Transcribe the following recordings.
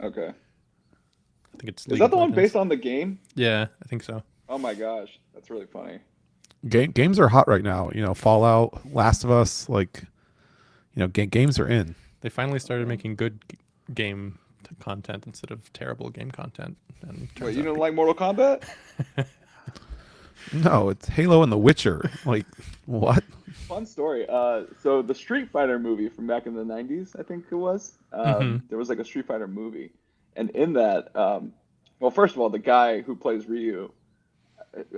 Okay. I think it's Is League that of the one Legends. based on the game? Yeah, I think so. Oh my gosh, that's really funny. Games are hot right now. Fallout, Last of Us, games are in. They finally started Okay. making good game content instead of terrible game content, and it Wait, turns you out don't like Mortal Kombat? No, it's Halo and The Witcher. Like, what? Fun story. So the Street Fighter movie from back in the 90s, I think it was. mm-hmm. There was like a Street Fighter movie, and in that, well, first of all, the guy who plays Ryu,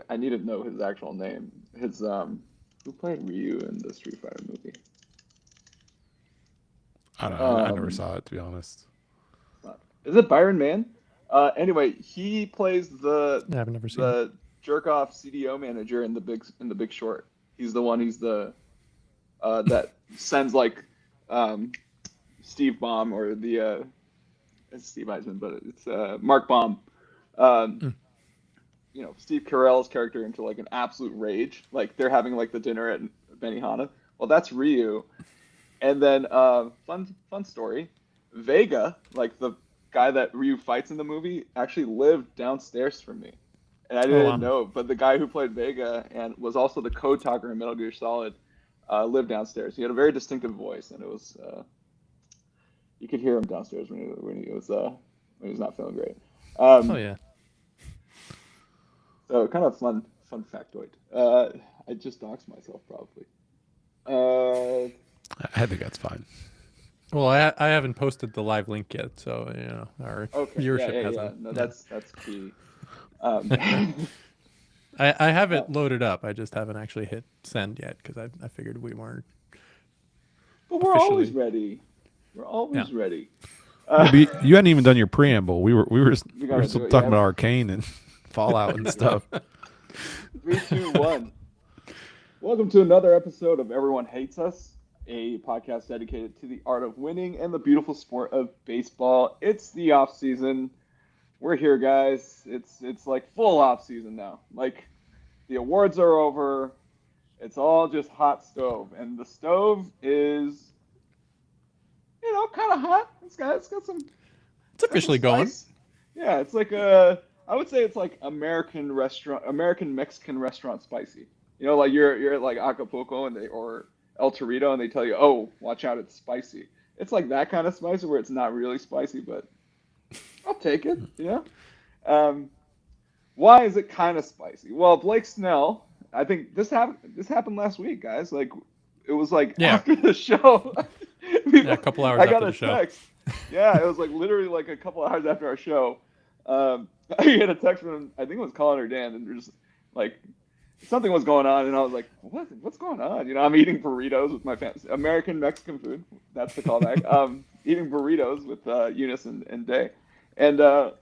I need to know his actual name. His who played Ryu in the Street Fighter movie? I don't know. I never Um, saw it, to be honest. is it Byron Mann? Anyway, he plays the Yeah, I've never seen it. the jerk off CDO manager in the Big Short. He's the one. He's the that sends like um, Steve Baum or it's Steve Eisman, but it's Mark Baum. Um, Mm. Steve Carell's character into like an absolute rage. Like they're having like the dinner at Benihana. Well, that's Ryu. And then fun story. Vega, like the guy that Ryu fights in the movie, actually lived downstairs from me, and I Oh didn't wow. know. But the guy who played Vega and was also the code talker in Metal Gear Solid lived downstairs. He had a very distinctive voice, and it was you could hear him downstairs when he was not feeling great. Oh Um, yeah. so kind of fun factoid. I just doxed myself probably. Uh, I think that's fine. Well, I haven't posted the live link yet, so our okay, yeah, viewership yeah, yeah. hasn't. No, Yeah. that's key. Um, I have uh, it loaded up. I just haven't actually hit send yet because I figured we weren't but we're always officially. ready. We're Yeah. always ready. Yeah, Uh, but you hadn't even done your preamble. we we were gotta still do it. talking Yeah, about Arcane and Fallout and stuff. three, two, one. Welcome to another episode of Everyone Hates Us, a podcast dedicated to the art of winning and the beautiful sport of baseball. It's the off season. We're here, guys. It's like full off season now. Like the awards are over. It's all just hot stove, and the stove is kind of hot. It's It's got some officially going. spice. Yeah, it's like I would say it's like American Mexican restaurant spicy. Like you're at like Acapulco or El Torito and they tell you, oh, watch out, it's spicy. It's like that kind of spicy where it's not really spicy, but I'll take it. Um, why is it kind of spicy? Well, Blake Snell, I think this happened last week, guys. Like it was like Yeah. after the show, Yeah. A couple hours I after got the a show. text. Yeah, it was like literally like a couple hours after our show. I had a text from him, I think it was Colin or Dan, and there's like something was going on, and I was like, What's going on?" I'm eating burritos with my family, American Mexican food. That's the callback. Eating burritos with Eunice and Day, and I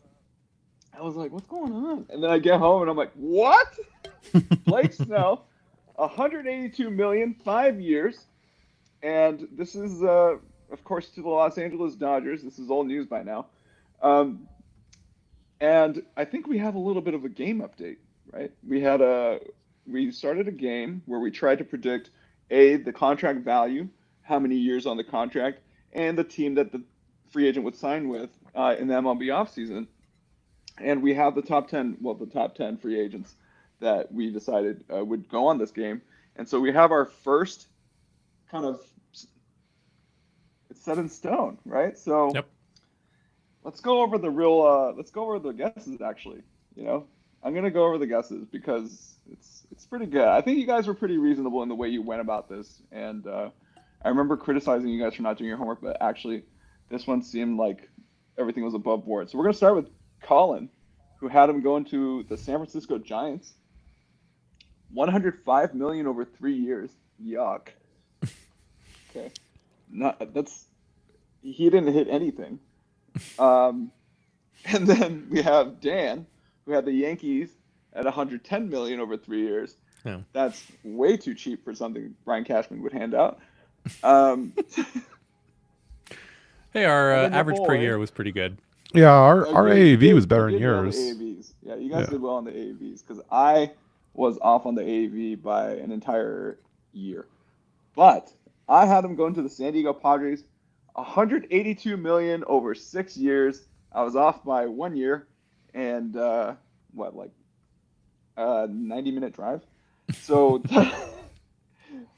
was like, "What's going on?" And then I get home, and I'm like, "What? Blake Snell, 182 million, 5 years, and this is, of course, to the Los Angeles Dodgers. This is old news by now." Um, and I think we have a little bit of a game update, right? We started a game where we tried to predict the contract value, how many years on the contract, and the team that the free agent would sign with in the MLB offseason. And we have the top 10 free agents that we decided would go on this game. And so we have our first kind of, it's set in stone, right? So Yep. let's go over the guesses actually. You know, I'm gonna go over the guesses because it's pretty good. I think you guys were pretty reasonable in the way you went about this, and I remember criticizing you guys for not doing your homework, but actually, this one seemed like everything was above board. So we're gonna start with Colin, who had him going to the San Francisco Giants, 105 million over 3 years. Yuck. Okay, not that's he didn't hit anything. Um, and then we have Dan, who had the Yankees at 110 million over 3 years. Yeah. That's way too cheap for something Brian Cashman would hand out. Um, Hey, our and then your average per boy, year was pretty good. Yeah, our you AAV was did better than well on the yours. AAVs. Yeah, you guys Yeah. did well on the AAVs because I was off on the AAV by an entire year. But I had him going to the San Diego Padres, 182 million over 6 years. I was off by 1 year and 90-minute drive. So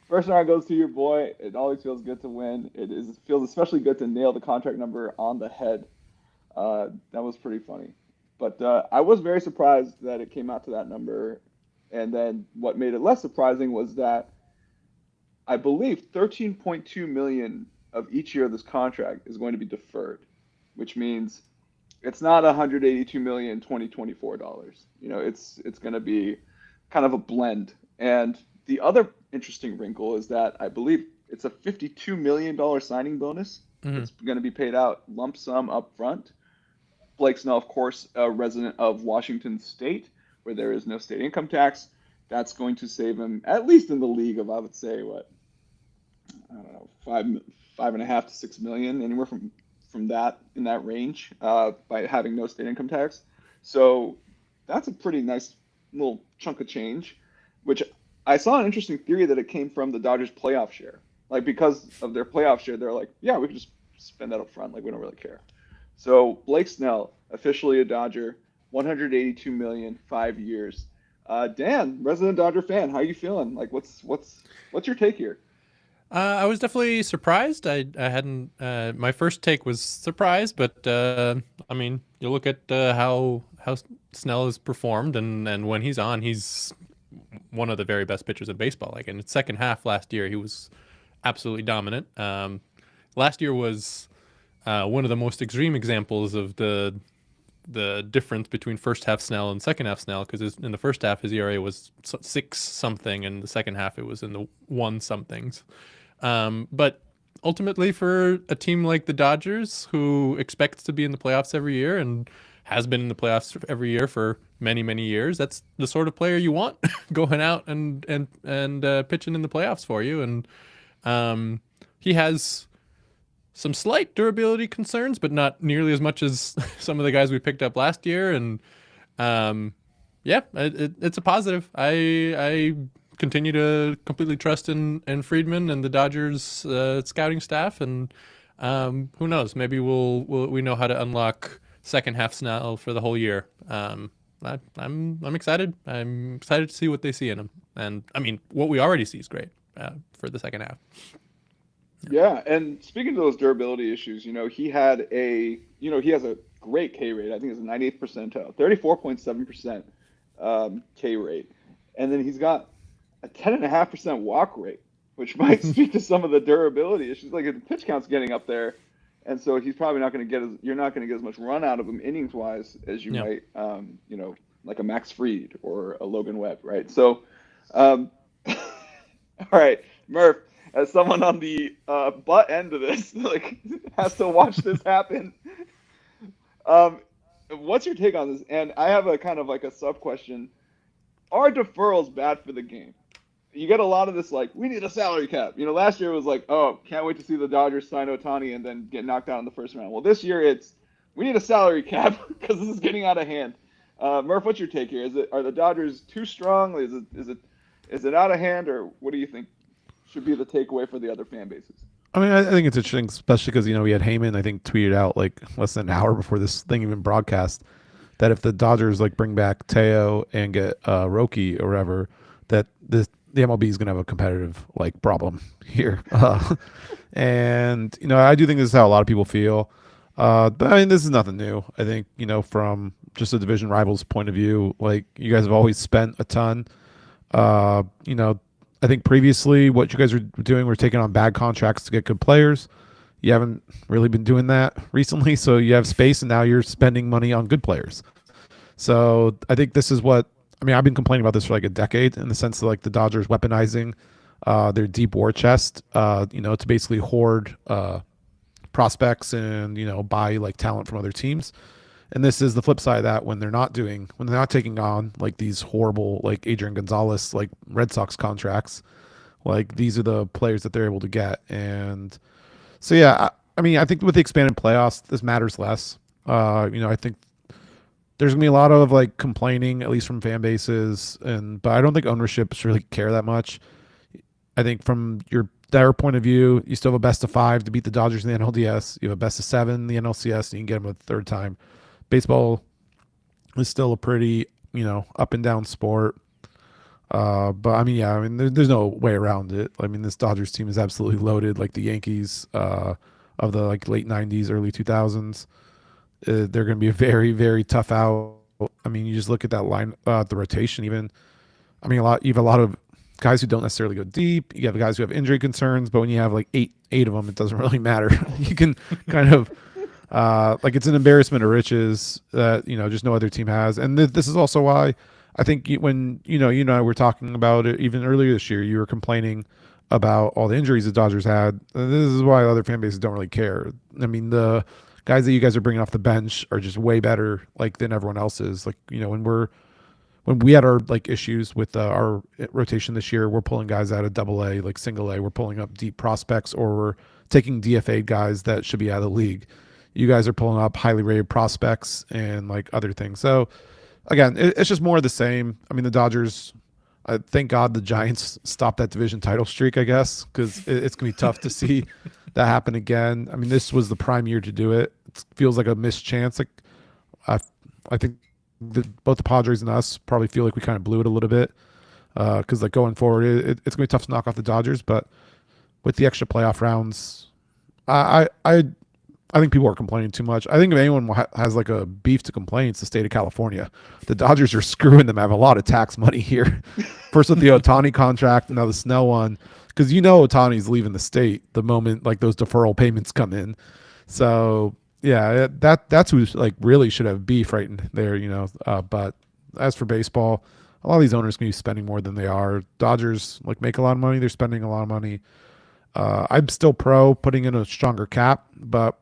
first round goes to your boy. It always feels good to win. It feels especially good to nail the contract number on the head. That was pretty funny. But I was very surprised that it came out to that number. And then what made it less surprising was that I believe 13.2 million of each year of this contract is going to be deferred, which means it's not 182 million 2024 dollars. It's going to be kind of a blend. And the other interesting wrinkle is that I believe it's a $52 million signing bonus. Mm-hmm. It's going to be paid out lump sum up front. Blake Snell, of course, a resident of Washington State, where there is no state income tax. That's going to save him, at least in the league of, I would say, I don't know, 5.5 to 6 million, anywhere from that in that range, by having no state income tax. So that's a pretty nice little chunk of change, which I saw an interesting theory that it came from the Dodgers playoff share. Like, because of their playoff share, they're like, yeah, we can just spend that up front. Like, we don't really care. So Blake Snell, officially a Dodger, 182 million, 5 years. Dan, resident Dodger fan, how you feeling? Like, what's your take here? I was definitely surprised. I hadn't. My first take was surprised, but I mean, you look at how Snell has performed, and when he's on, he's one of the very best pitchers in baseball. Like in the second half last year, he was absolutely dominant. Last year was one of the most extreme examples of the difference between first half Snell and second half Snell, because in the first half his ERA was 6 something, and the second half it was in the 1 somethings. But ultimately, for a team like the Dodgers, who expects to be in the playoffs every year and has been in the playoffs every year for many, many years, that's the sort of player you want going out and pitching in the playoffs for you. And he has some slight durability concerns, but not nearly as much as some of the guys we picked up last year. And yeah, it's a positive. I continue to completely trust in Friedman and the Dodgers scouting staff, and who knows, maybe we know how to unlock second half Snell for the whole year. I'm excited. I'm excited to see what they see in him, and I mean, what we already see is great for the second half. Yeah, and speaking of those durability issues, he has a great K rate. I think it's a 98th percentile, 34.7% K rate, and then he's got a 10.5% walk rate, which might speak to some of the durability issues. Like, the pitch count's getting up there, and so he's probably not going to get you're not going to get as much run out of him innings wise as you might, like a Max Fried or a Logan Webb, right? So, all right, Murph, as someone on the butt end of this, like, has to watch this happen. What's your take on this? And I have a kind of like a sub question: are deferrals bad for the game? You get a lot of this, like, we need a salary cap. Last year it was like, oh, can't wait to see the Dodgers sign Ohtani and then get knocked out in the first round. Well, this year it's, we need a salary cap because this is getting out of hand. Murph, what's your take here? Are the Dodgers too strong? Is it out of hand, or what do you think should be the takeaway for the other fan bases? I mean, I think it's interesting, especially because, we had Heyman, I think, tweeted out like less than an hour before this thing even broadcast, that if the Dodgers like bring back Teo and get Roki or whatever, that the MLB is going to have a competitive like problem here. And I do think this is how a lot of people feel. But I mean, this is nothing new. I think from just a division rival's point of view, like, you guys have always spent a ton. I think previously what you guys were doing were taking on bad contracts to get good players. You haven't really been doing that recently, so you have space, and now you're spending money on good players. So I think this is what, I mean, I've been complaining about this for like a decade, in the sense of like the Dodgers weaponizing their deep war chest, to basically hoard prospects and, buy like talent from other teams. And this is the flip side of that, when they're not taking on like these horrible, like Adrian Gonzalez, like Red Sox contracts. Like, these are the players that they're able to get. And so, yeah, I mean, I think with the expanded playoffs, this matters less. I think there's gonna be a lot of like complaining, at least from fan bases, but I don't think ownership should really care that much. I think from your their point of view, you still have a best of 5 to beat the Dodgers in the NLDS. You have a best of 7 in the NLCS, and you can get them a third time. Baseball is still a pretty, up and down sport. But I mean, there's no way around it. I mean, this Dodgers team is absolutely loaded, like the Yankees of the late '90s, early 2000s. They're going to be a very, very tough out. I mean, you just look at that line, the rotation. Even, I mean, you have a lot of guys who don't necessarily go deep. You have guys who have injury concerns, but when you have like eight of them, it doesn't really matter. You can kind of it's an embarrassment of riches that just no other team has. And this is also why I think when you and I were talking about it even earlier this year, you were complaining about all the injuries the Dodgers had. And this is why other fan bases don't really care. I mean, the guys that you guys are bringing off the bench are just way better than everyone else's. When we had our issues with our rotation this year, we're pulling guys out of AA, single A. We're pulling up deep prospects, or we're taking DFA guys that should be out of the league. You guys are pulling up highly rated prospects and other things. So again, it's just more of the same. I mean, the Dodgers, thank God the Giants stopped that division title streak, I guess, because it's going to be tough to see that happen again. I mean, this was the prime year to do it. It feels like a missed chance. I think both the Padres and us probably feel like we kind of blew it a little bit because going forward, it's going to be tough to knock off the Dodgers. But with the extra playoff rounds, I think people are complaining too much. I think if anyone has a beef to complain, it's the state of California. The Dodgers are screwing them. I have a lot of tax money here. First with the Ohtani contract, and now the Snell one. Because Ohtani's leaving the state the moment those deferral payments come in. So yeah, that's who really should have beef right in there. But as for baseball, a lot of these owners can be spending more than they are. Dodgers make a lot of money. They're spending a lot of money. I'm still pro putting in a stronger cap, but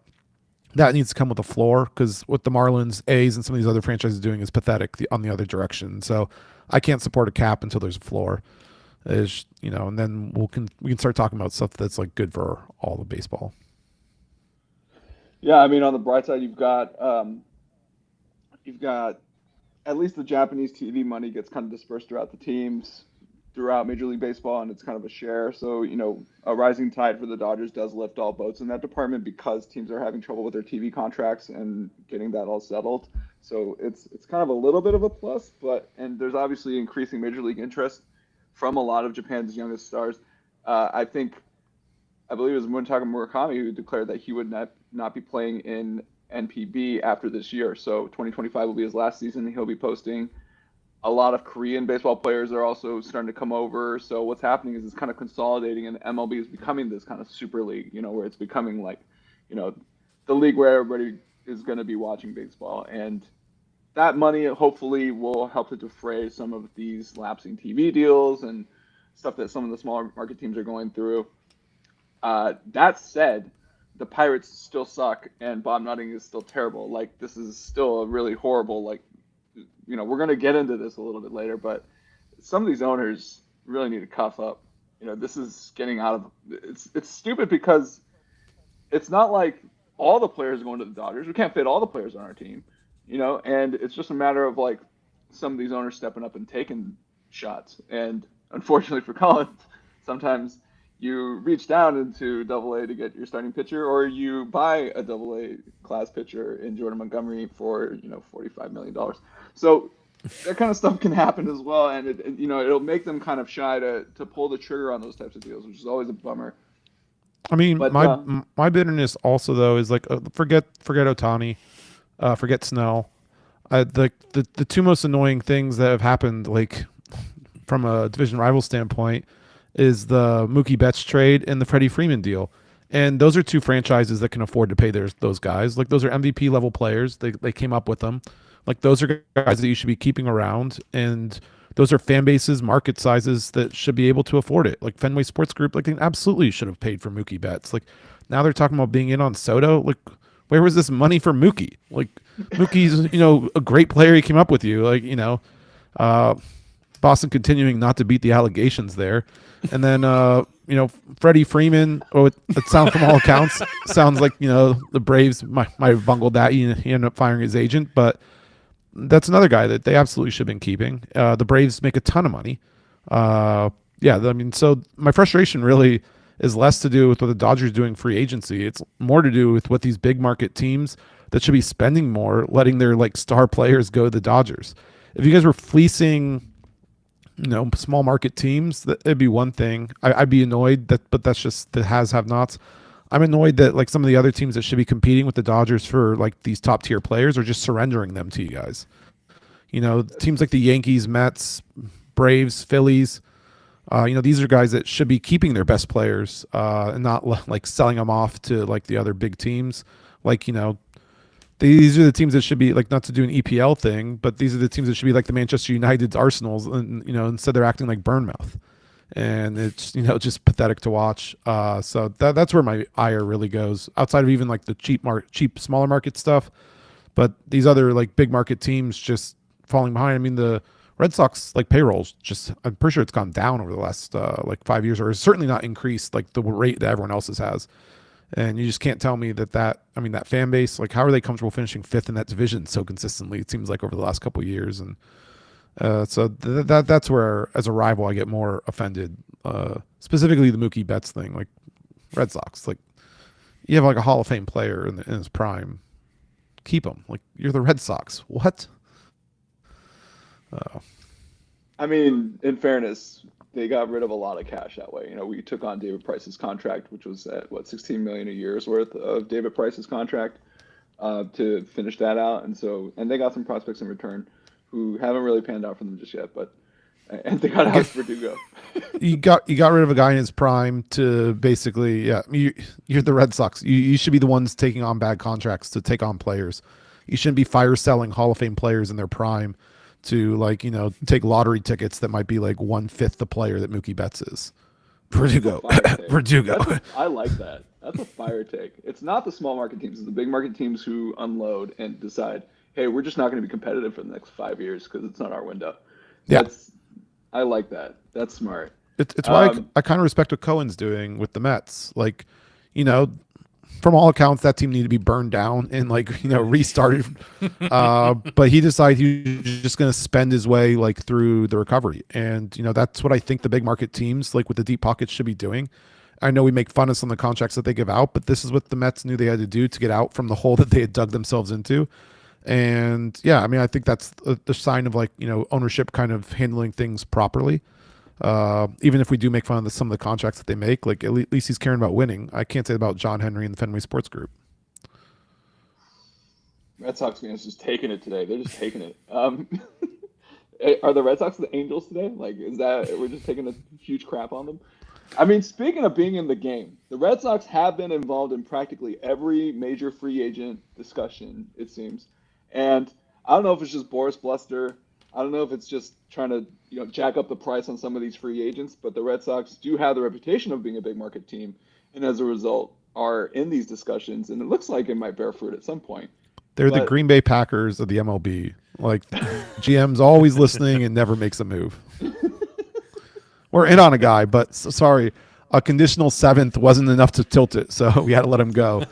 that needs to come with a floor because what the Marlins, A's, and some of these other franchises doing is pathetic on the other direction. So I can't support a cap until there's a floor. And then we can start talking about stuff that's good for all of baseball. Yeah, I mean, on the bright side, you've got at least the Japanese TV money gets kind of dispersed throughout the teams, throughout Major League Baseball, and it's kind of a share. So, a rising tide for the Dodgers does lift all boats in that department because teams are having trouble with their TV contracts and getting that all settled. So it's kind of a little bit of a plus, and there's obviously increasing Major League interest from a lot of Japan's youngest stars. I believe it was Muntaka Murakami who declared that he would not be playing in NPB after this year. So 2025 will be his last season. He'll be posting. A lot of Korean baseball players are also starting to come over. So what's happening is it's kind of consolidating, and MLB is becoming this kind of super league, where it's becoming the league where everybody is going to be watching baseball. And that money hopefully will help to defray some of these lapsing TV deals and stuff that some of the smaller market teams are going through. That said, the Pirates still suck, and Bob Nutting is still terrible. This is still a really horrible, we're going to get into this a little bit later, but some of these owners really need to cuff up. This is getting out of it's stupid because it's not like all the players are going to the Dodgers. We can't fit all the players on our team, and it's just a matter of some of these owners stepping up and taking shots. And unfortunately for Colin, sometimes you reach down into AA to get your starting pitcher, or you buy a AA class pitcher in Jordan Montgomery for $45 million. So that kind of stuff can happen as well, and it'll make them kind of shy to pull the trigger on those types of deals, which is always a bummer. I mean, my bitterness also though is forget Ohtani, forget Snell. The two most annoying things that have happened from a division rival standpoint is the Mookie Betts trade and the Freddie Freeman deal. And those are two franchises that can afford to pay those guys. Those are MVP level players. They came up with them. Those are guys that you should be keeping around. And those are fan bases, market sizes that should be able to afford it. Fenway Sports Group, they absolutely should have paid for Mookie Betts. Now they're talking about being in on Soto. Where was this money for Mookie? Mookie's, a great player. He came up with you. Boston continuing not to beat the allegations there. And then, Freddie Freeman, it sounds from all accounts, sounds like, the Braves might have bungled that. He ended up firing his agent, but that's another guy that they absolutely should have been keeping. The Braves make a ton of money. So my frustration really is less to do with what the Dodgers doing free agency. It's more to do with what these big market teams that should be spending more, letting their like star players go to the Dodgers. If you guys were fleecing, small market teams, it'd be one thing. I'd be annoyed but that's just the have nots. I'm annoyed that like some of the other teams that should be competing with the Dodgers for like these top tier players are just surrendering them to you guys. Teams like the Yankees, Mets, Braves, Phillies. These are guys that should be keeping their best players and not like selling them off to like the other big teams. Like, these are the teams that should be like, not to do an EPL thing, but these are the teams that should be like the Manchester United's, Arsenals, and instead they're acting like Bournemouth, and it's just pathetic to watch. So that's where my ire really goes. Outside of even like the cheap smaller market stuff, but these other like big market teams just falling behind. I mean, the Red Sox like payrolls I'm pretty sure it's gone down over the last like 5 years, or it's certainly not increased like the rate that everyone else's has. And you just can't tell me that fan base, like, how are they comfortable finishing fifth in that division so consistently? It seems like over the last couple of years. And so that's where, as a rival, I get more offended. Specifically the Mookie Betts thing, like Red Sox, like you have like a Hall of Fame player in his prime, keep him. Like, you're the Red Sox. What? I mean, in fairness, they got rid of a lot of cash that way. We took on David Price's contract, which was at $16 million a year's worth of David Price's contract to finish that out, and they got some prospects in return who haven't really panned out for them just yet. And they got Alex Verdugo. you got rid of a guy in his prime to basically, you're the Red Sox. You should be the ones taking on bad contracts to take on players. You shouldn't be fire selling Hall of Fame players in their prime to take lottery tickets that might be like 1/5 the player that Mookie Betts is. Verdugo. I like that. That's a fire take. It's not the small market teams. It's the big market teams who unload and decide, hey, we're just not going to be competitive for the next 5 years because it's not our window. I like that. That's smart. It's why I kind of respect what Cohen's doing with the Mets. Like, from all accounts, that team needed to be burned down and restarted. But he decided he was just going to spend his way through the recovery. And, that's what I think the big market teams with the deep pockets should be doing. I know we make fun of some of the contracts that they give out, but this is what the Mets knew they had to do to get out from the hole that they had dug themselves into. And I think that's the sign of ownership kind of handling things properly. Even if we do make fun of some of the contracts that they make, at least he's caring about winning. I can't say about John Henry and the Fenway Sports Group. Red Sox fans just taking it today. They're just taking it. Are the Red Sox the Angels today? Is that we're just taking a huge crap on them? I mean, speaking of being in the game, the Red Sox have been involved in practically every major free agent discussion, it seems. And I don't know if it's just Boris bluster. I don't know if it's just trying to, jack up the price on some of these free agents, but the Red Sox do have the reputation of being a big market team, and as a result are in these discussions, and it looks like it might bear fruit at some point. They're the Green Bay Packers of the MLB. GM's always listening and never makes a move. We're in on a guy, but sorry, a conditional 7th wasn't enough to tilt it, so we had to let him go.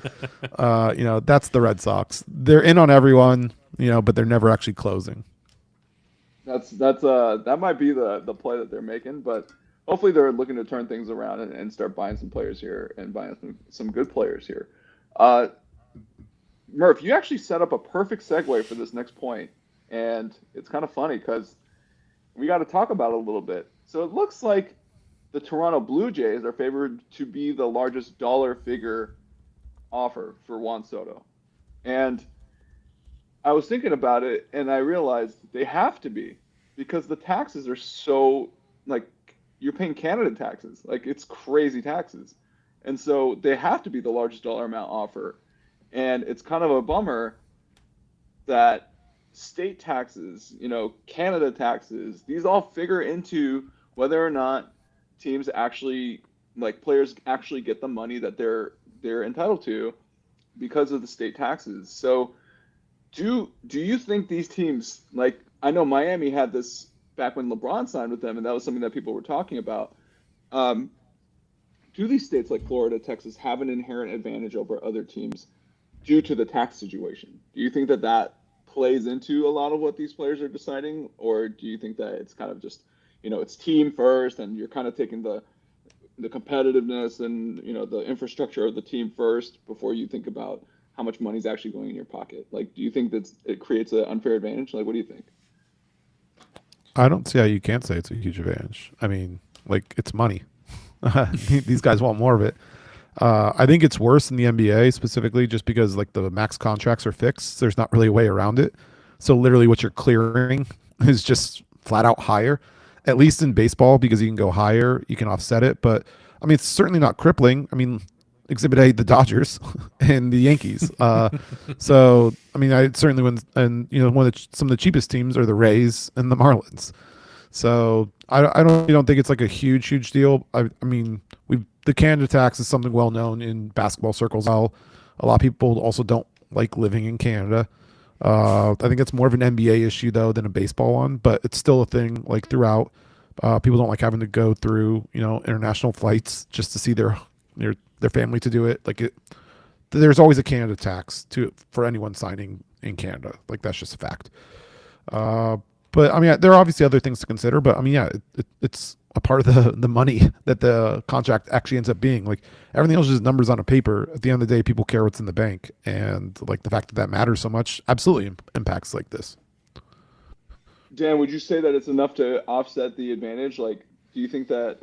That's the Red Sox. They're in on everyone, but they're never actually closing. That might be the play that they're making, but hopefully they're looking to turn things around and start buying some players here and buying some good players here. Murph, you actually set up a perfect segue for this next point, and it's kind of funny because we got to talk about it a little bit. So it looks like the Toronto Blue Jays are favored to be the largest dollar figure offer for Juan Soto, and I was thinking about it, and I realized they have to be because the taxes are so, you're paying Canada taxes. It's crazy taxes. And so they have to be the largest dollar amount offer. And it's kind of a bummer that state taxes, Canada taxes, these all figure into whether or not teams actually, players actually get the money that they're entitled to because of the state taxes. So do you think these teams, I know Miami had this back when LeBron signed with them, and that was something that people were talking about. Do these states like Florida, Texas have an inherent advantage over other teams due to the tax situation? Do you think that plays into a lot of what these players are deciding, or do you think that it's kind of just, it's team first, and you're kind of taking the the competitiveness and the infrastructure of the team first before you think about how much money's actually going in your pocket? Like, do you think that it creates an unfair advantage? Like, what do you think? I don't see how you can't say it's a huge advantage. I mean, like, it's money. These guys want more of it. I think it's worse in the NBA specifically just because like the max contracts are fixed. There's not really a way around it. So literally what you're clearing is just flat out higher. At least in baseball, because you can go higher, you can offset it. But I mean, it's certainly not crippling. I mean, Exhibit A, the Dodgers and the Yankees. So I mean, I certainly wouldn't. And some of the cheapest teams are the Rays and the Marlins. So I don't think it's like a huge deal. I mean, the Canada tax is something well known in basketball circles. A lot of people also don't like living in Canada. I think it's more of an NBA issue though than a baseball one, but it's still a thing like throughout. People don't like having to go through international flights just to see their family to do it. There's always a Canada tax for anyone signing in Canada. Like that's just a fact. But I mean, there are obviously other things to consider. But I mean, yeah, it's a part of the money that the contract actually ends up being. Like everything else is just numbers on a paper. At the end of the day, people care what's in the bank, and like the fact that matters so much absolutely impacts like this. Dan, would you say that it's enough to offset the advantage? Like, do you think that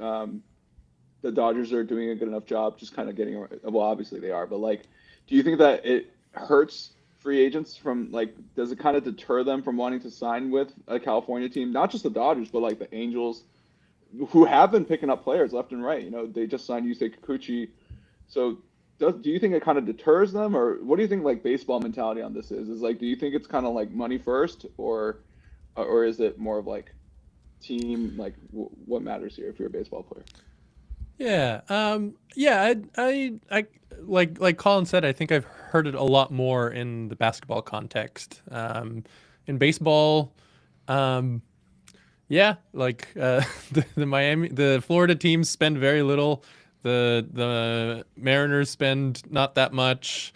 the Dodgers are doing a good enough job just kind of getting, well, obviously they are, but like, do you think that it hurts free agents from like, does it kind of deter them from wanting to sign with a California team? Not just the Dodgers, but like the Angels, who have been picking up players left and right. They just signed Yusei Kikuchi. So do you think it kind of deters them, or what do you think like baseball mentality on this is? Is like, do you think it's kind of like money first, or is it more of like team, like what matters here if you're a baseball player? Yeah. Yeah. I like Colin said, I think I've heard it a lot more in the basketball context. In baseball, yeah, like the Florida teams spend very little. The Mariners spend not that much.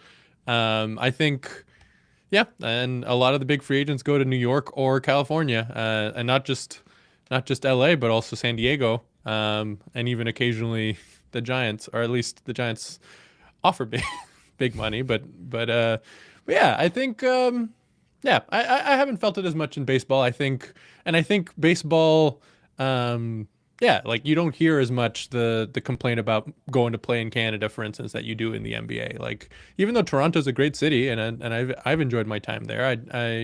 I think, yeah, and a lot of the big free agents go to New York or California, and not just LA, but also San Diego, and even occasionally the Giants, or at least the Giants offer big money. But yeah, I think yeah, I haven't felt it as much in baseball. I think baseball, yeah, like you don't hear as much the complaint about going to play in Canada, for instance, that you do in the NBA. Like even though Toronto's a great city and I've enjoyed my time there,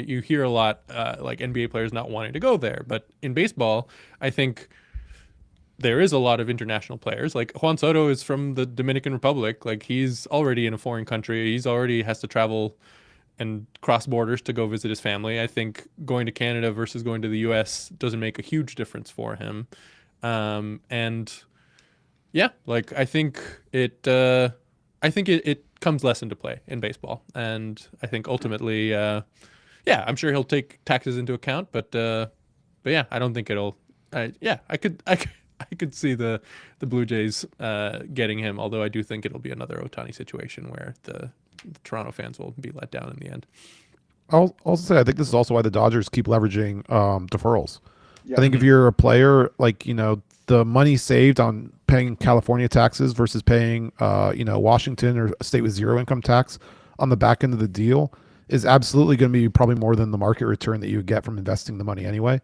you hear a lot like NBA players not wanting to go there. But in baseball, I think there is a lot of international players. Like Juan Soto is from the Dominican Republic. Like he's already in a foreign country. He's already has to travel and cross borders to go visit his family. I think going to Canada versus going to the US doesn't make a huge difference for him. And yeah, like I think it comes less into play in baseball. And I think ultimately, yeah, I'm sure he'll take taxes into account, but yeah, I don't think it'll, yeah, I could see the Blue Jays getting him, although I do think it'll be another Ohtani situation where the Toronto fans will be let down in the end. I'll also say I think this is also why the Dodgers keep leveraging deferrals. Yeah. I think if you're a player, like the money saved on paying California taxes versus paying Washington or a state with zero income tax on the back end of the deal is absolutely going to be probably more than the market return that you would get from investing the money anyway.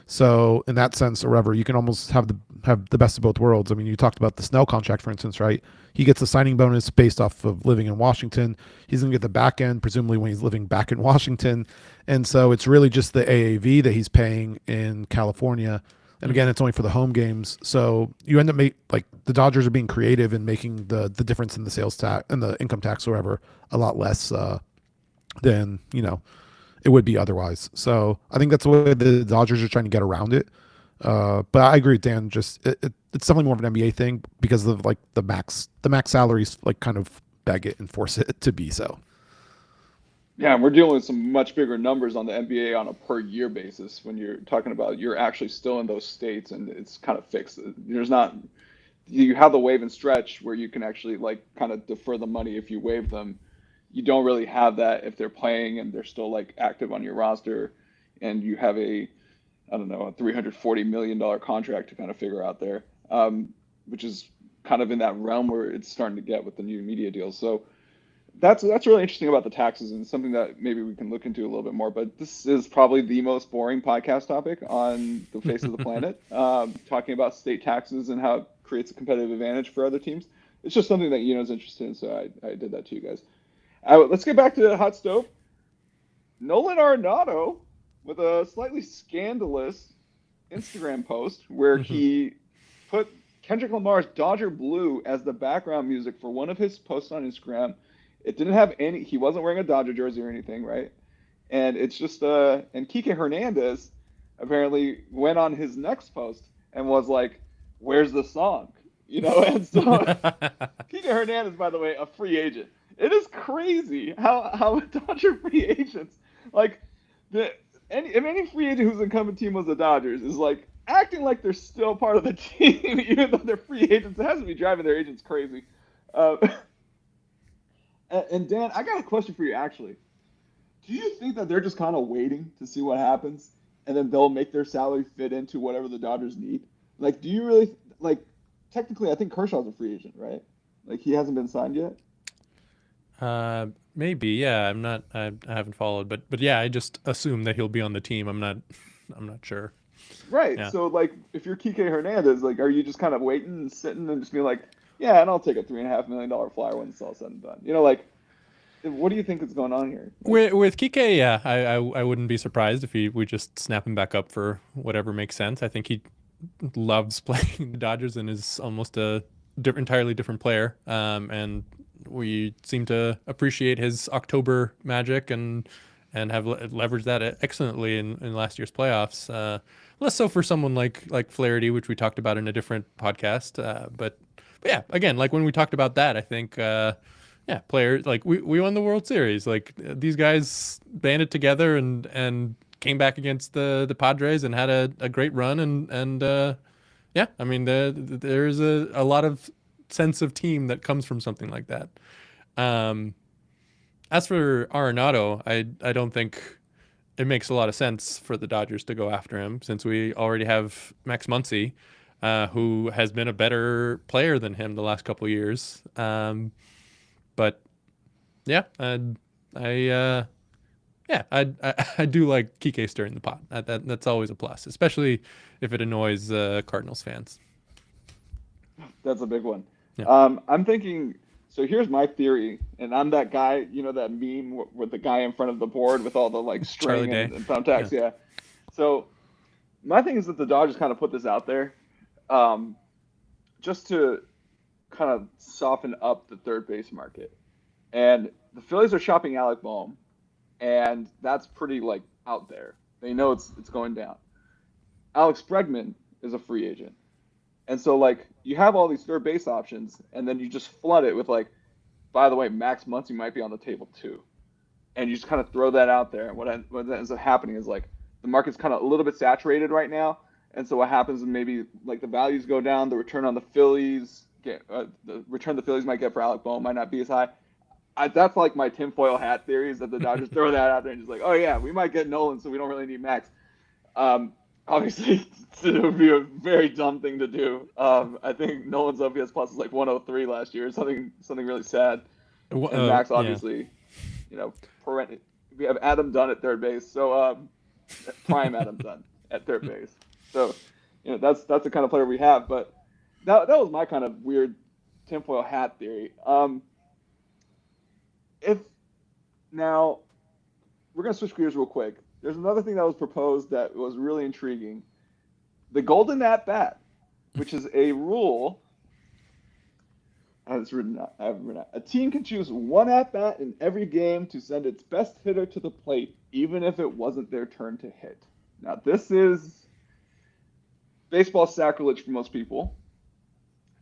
So in that sense, or whatever, you can almost have the best of both worlds. I mean, you talked about the Snell contract, for instance, right? He gets a signing bonus based off of living in Washington. He's going to get the back end, presumably when he's living back in Washington. And so it's really just the AAV that he's paying in California. And again, it's only for the home games. So you end up like the Dodgers are being creative in making the difference in the sales tax and the income tax or whatever a lot less than, it would be otherwise. So I think that's the way the Dodgers are trying to get around it. But I agree with Dan. Just it's definitely more of an NBA thing because of like the max salaries like kind of beg it and force it to be so. Yeah, and we're dealing with some much bigger numbers on the NBA on a per year basis when you're talking about you're actually still in those states and it's kind of fixed. There's not, you have the waive and stretch where you can actually like kind of defer the money if you waive them. You don't really have that if they're playing and they're still like active on your roster and you have a $340 million contract to kind of figure out there, which is kind of in that realm where it's starting to get with the new media deals. So that's really interesting about the taxes, and something that maybe we can look into a little bit more. But this is probably the most boring podcast topic on the face of the planet, talking about state taxes and how it creates a competitive advantage for other teams. It's just something that is interested in, so I did that to you guys. Let's get back to the hot stove. Nolan Arenado with a slightly scandalous Instagram post where he put Kendrick Lamar's Dodger Blue as the background music for one of his posts on Instagram. It didn't have he wasn't wearing a Dodger jersey or anything, right? And it's just, and Kike Hernandez apparently went on his next post and was like, where's the song? And so Kike Hernandez, by the way, a free agent. It is crazy how Dodger free agents, like, any free agent whose incumbent team was the Dodgers is like acting like they're still part of the team, even though they're free agents. It has to be driving their agents crazy. And Dan, I got a question for you, actually. Do you think that they're just kind of waiting to see what happens, and then they'll make their salary fit into whatever the Dodgers need? Like, do you really, like, technically, I think Kershaw's a free agent, right? Like, he hasn't been signed yet? Maybe, yeah. I haven't followed, but yeah, I just assume that he'll be on the team. I'm not sure. Right. Yeah. So, like, if you're Kike Hernandez, like, are you just kind of waiting and sitting and just being like, yeah, and I'll take a $3.5 million flyer when it's all said and done? Like, what do you think is going on here? With Kike, yeah, I wouldn't be surprised if we just snap him back up for whatever makes sense. I think he loves playing the Dodgers and is almost a entirely different player. And we seem to appreciate his October magic and have leveraged that excellently in last year's playoffs. Less so for someone like Flaherty, which we talked about in a different podcast. But yeah, again, like when we talked about that, I think players like we won the World Series. Like these guys banded together and came back against the Padres and had a great run and yeah, I mean there's a lot of sense of team that comes from something like that. As for Arenado, I don't think it makes a lot of sense for the Dodgers to go after him since we already have Max Muncy, who has been a better player than him the last couple of years. But yeah, I do like Kike stirring the pot. That's always a plus, especially if it annoys Cardinals fans. That's a big one. Yeah. I'm thinking. So here's my theory, and I'm that guy, that meme with the guy in front of the board with all the like string and thumbtacks. Yeah. So my thing is that the Dodgers kind of put this out there, just to kind of soften up the third base market. And the Phillies are shopping Alec Boehm, and that's pretty like out there. They know it's going down. Alex Bregman is a free agent. And so, like, you have all these third base options, and then you just flood it with, like, by the way, Max Muncy might be on the table too. And you just kind of throw that out there. And what ends up happening is, like, the market's kind of a little bit saturated right now. And so what happens is maybe, like, the values go down, the return on the Phillies, the return the Phillies might get for Alec Boehm might not be as high. That's, like, my tinfoil hat theory is that the Dodgers throw that out there and just like, oh, yeah, we might get Nolan, so we don't really need Max. Obviously, it would be a very dumb thing to do. I think Nolan's OPS plus is like 103 last year, something really sad. And Max, obviously, we have Adam Dunn at third base, so prime Adam Dunn at third base. So, that's the kind of player we have. But that was my kind of weird tinfoil hat theory. Now we're gonna switch gears real quick. There's another thing that was proposed that was really intriguing. The golden at-bat, which is a rule. It's written out. I haven't written out. A team can choose one at-bat in every game to send its best hitter to the plate, even if it wasn't their turn to hit. Now, this is baseball sacrilege for most people.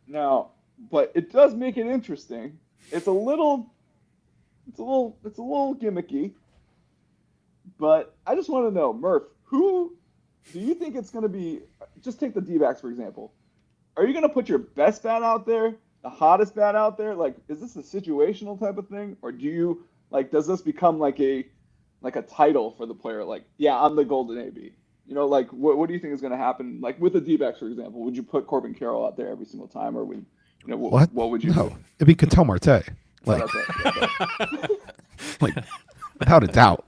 Now, but it does make it interesting. It's a little gimmicky. But I just want to know, Murph, who do you think it's going to be? Just take the D-backs, for example. Are you going to put your best bat out there, the hottest bat out there? Like, is this a situational type of thing? Or do you, like, does this become like a title for the player? Like, yeah, I'm the golden AB. What do you think is going to happen? Like, with the D-backs, for example, would you put Corbin Carroll out there every single time? Or would You know, What? what would you No, do? it'd be Ketel Marte. Like, Oh, that's right. like without a doubt.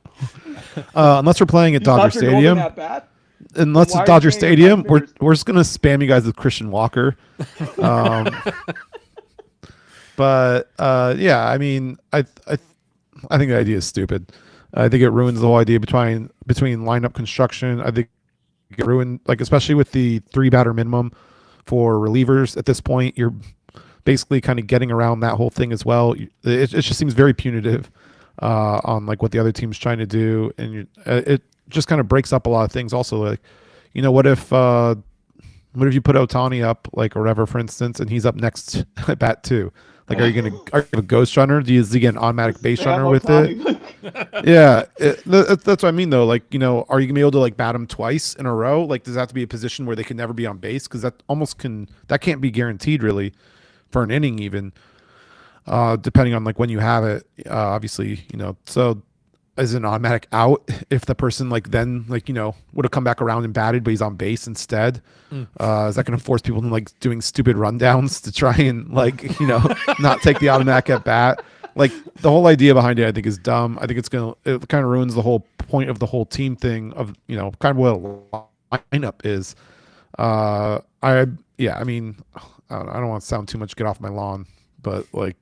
Unless we're playing at You Dodger thought you're golden Stadium. at bat? Unless Why it's are you Dodger saying your Stadium, best we're just gonna spam you guys with Christian Walker. But yeah, I mean, I think the idea is stupid. I think it ruins the whole idea between lineup construction. I think it ruined, like, especially with the 3 batter minimum for relievers at this point. You're basically kind of getting around that whole thing as well. It just seems very punitive on like what the other team's trying to do, and it just kind of breaks up a lot of things. Also, like, what if you put Otani up, like, or whatever, for instance, and he's up next at bat too? Like, are you gonna have a ghost runner? Does he get an automatic base runner with it? Yeah, that's what I mean though. Like, are you gonna be able to like bat him twice in a row? Like, does that have to be a position where they can never be on base? Because that can't be guaranteed really for an inning even, depending on like when you have it. Obviously, so as an automatic out if the person like then like would have come back around and batted, but he's on base instead. Is that going to force people to like doing stupid rundowns to try and like not take the automatic at bat? Like, the whole idea behind it, I think, is dumb. I think it kind of ruins the whole point of the whole team thing of kind of what a lineup is. I mean, I don't want to sound too much get off my lawn, but like,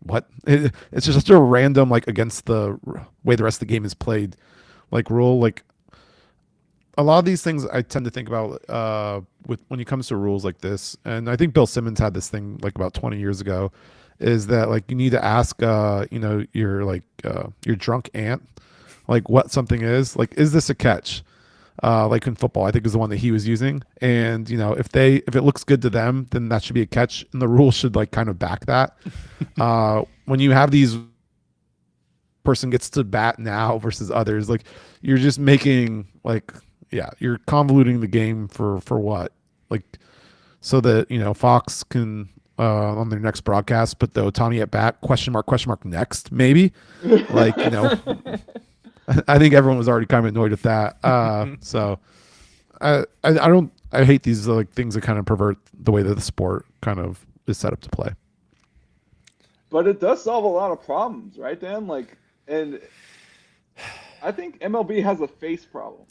what? It's just such a random, like, against the way the rest of the game is played, like, rule. Like, a lot of these things I tend to think about with when it comes to rules like this, and I think Bill Simmons had this thing like about 20 years ago, is that like you need to ask your drunk aunt like what something is. Like, is this a catch? Like in football, I think is the one that he was using. And if it looks good to them, then that should be a catch, and the rule should like kind of back that. When you have these person gets to bat now versus others, like, you're just making like, yeah, you're convoluting the game for what? Like, so that Fox can on their next broadcast put the Otani at bat question mark next maybe. Like, I think everyone was already kind of annoyed with that. So I hate these like things that kind of pervert the way that the sport kind of is set up to play. But it does solve a lot of problems, right, Dan? Like, and I think MLB has a face problem,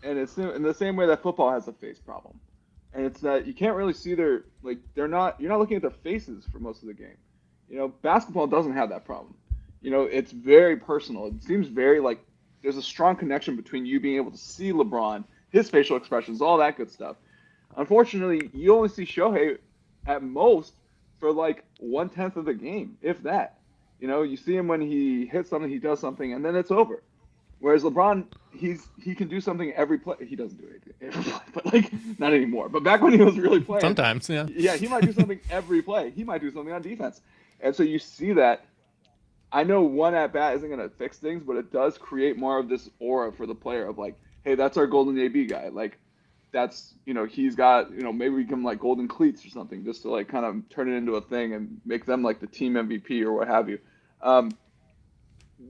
and it's in the same way that football has a face problem. And it's that you can't really see you're not looking at their faces for most of the game. Basketball doesn't have that problem. It's very personal. It seems very like there's a strong connection between you being able to see LeBron, his facial expressions, all that good stuff. Unfortunately, you only see Shohei at most for like 1/10 of the game, if that. You see him when he hits something, he does something, and then it's over. Whereas LeBron, he can do something every play. He doesn't do anything every play, but like not anymore. But back when he was really playing, sometimes, yeah. Yeah, he might do something every play. He might do something on defense, and so you see that. I know one at bat isn't going to fix things, but it does create more of this aura for the player of like, hey, that's our golden AB guy. Like, that's he's got maybe we give him like golden cleats or something just to like kind of turn it into a thing and make them like the team MVP or what have you.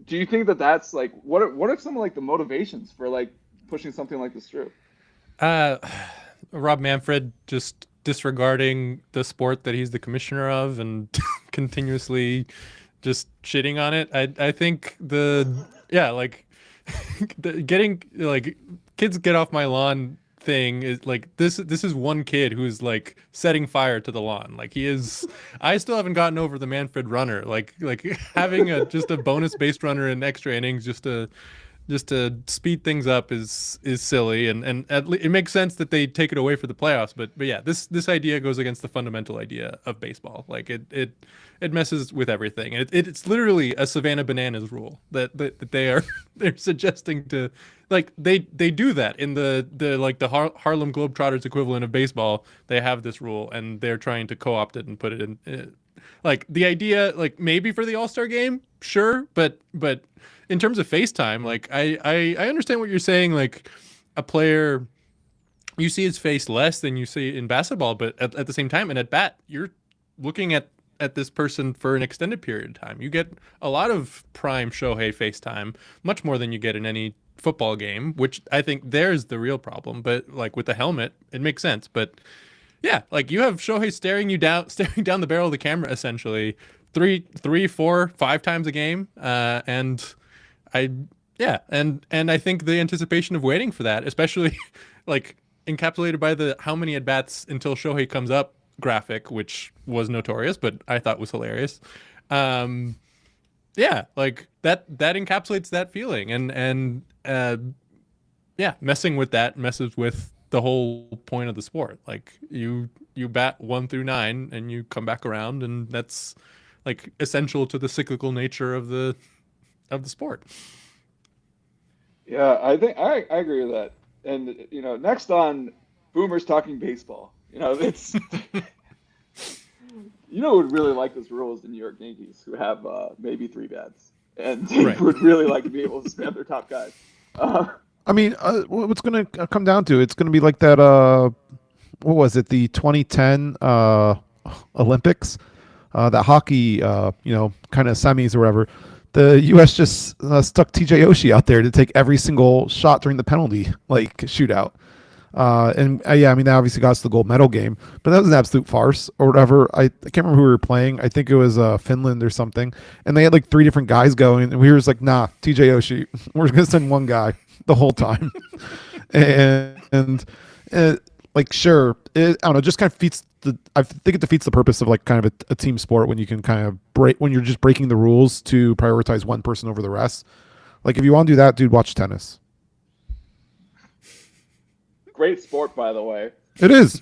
Do you think that that's like what are some of like the motivations for like pushing something like this through? Rob Manfred just disregarding the sport that he's the commissioner of and continuously just shitting on it. I think getting like kids get off my lawn thing is like this is one kid who's like setting fire to the lawn. Like, he is. I still haven't gotten over the Manfred runner. Like having just a bonus base runner in extra innings just to speed things up is silly, and it makes sense that they take it away for the playoffs. But yeah, this idea goes against the fundamental idea of baseball. Like, it messes with everything. It's literally a Savannah Bananas rule that they're suggesting to, like, they do that in the Harlem Globetrotters equivalent of baseball. They have this rule and they're trying to co-opt it and put it in. Like, the idea, like, maybe for the All-Star game, sure, but in terms of FaceTime, like, I understand what you're saying. Like, a player, you see his face less than you see in basketball, but at the same time, and at bat, you're looking at this person for an extended period of time. You get a lot of prime Shohei FaceTime, much more than you get in any football game, which I think there's the real problem. But like with the helmet, it makes sense. But Yeah, like you have Shohei staring down the barrel of the camera essentially three, four, 5 times a game, and I yeah, and I think the anticipation of waiting for that, especially like encapsulated by the how many at bats until Shohei comes up graphic, which was notorious, but I thought was hilarious. Um, yeah, like that encapsulates that feeling, and yeah, messing with that messes with the whole point of the sport. Like you bat 1 through 9 and you come back around, and that's like essential to the cyclical nature of the sport. Yeah, I think I agree with that. And next on Boomers Talking Baseball. It's who would really like this rule is the New York Yankees, who have maybe 3 bats, and they Right. would really like to be able to spam their top guys. I mean, what's going to come down to? It's going to be like that. What was it? The 2010 Olympics, that hockey, kind of semis or whatever. The U.S. just stuck T.J. Oshie out there to take every single shot during the penalty shootout. Yeah, I mean, that obviously got us the gold medal game, but that was an absolute farce or whatever. I can't remember who we were playing. I think it was Finland or something. And they had like 3 different guys going, and we were just like, nah, TJ Oshie, we're going to send one guy the whole time. and like, sure, I don't know, just kind of I think it defeats the purpose of like kind of a team sport when you can kind of when you're just breaking the rules to prioritize one person over the rest. Like, if you want to do that, dude, watch tennis. Great sport, by the way. It is,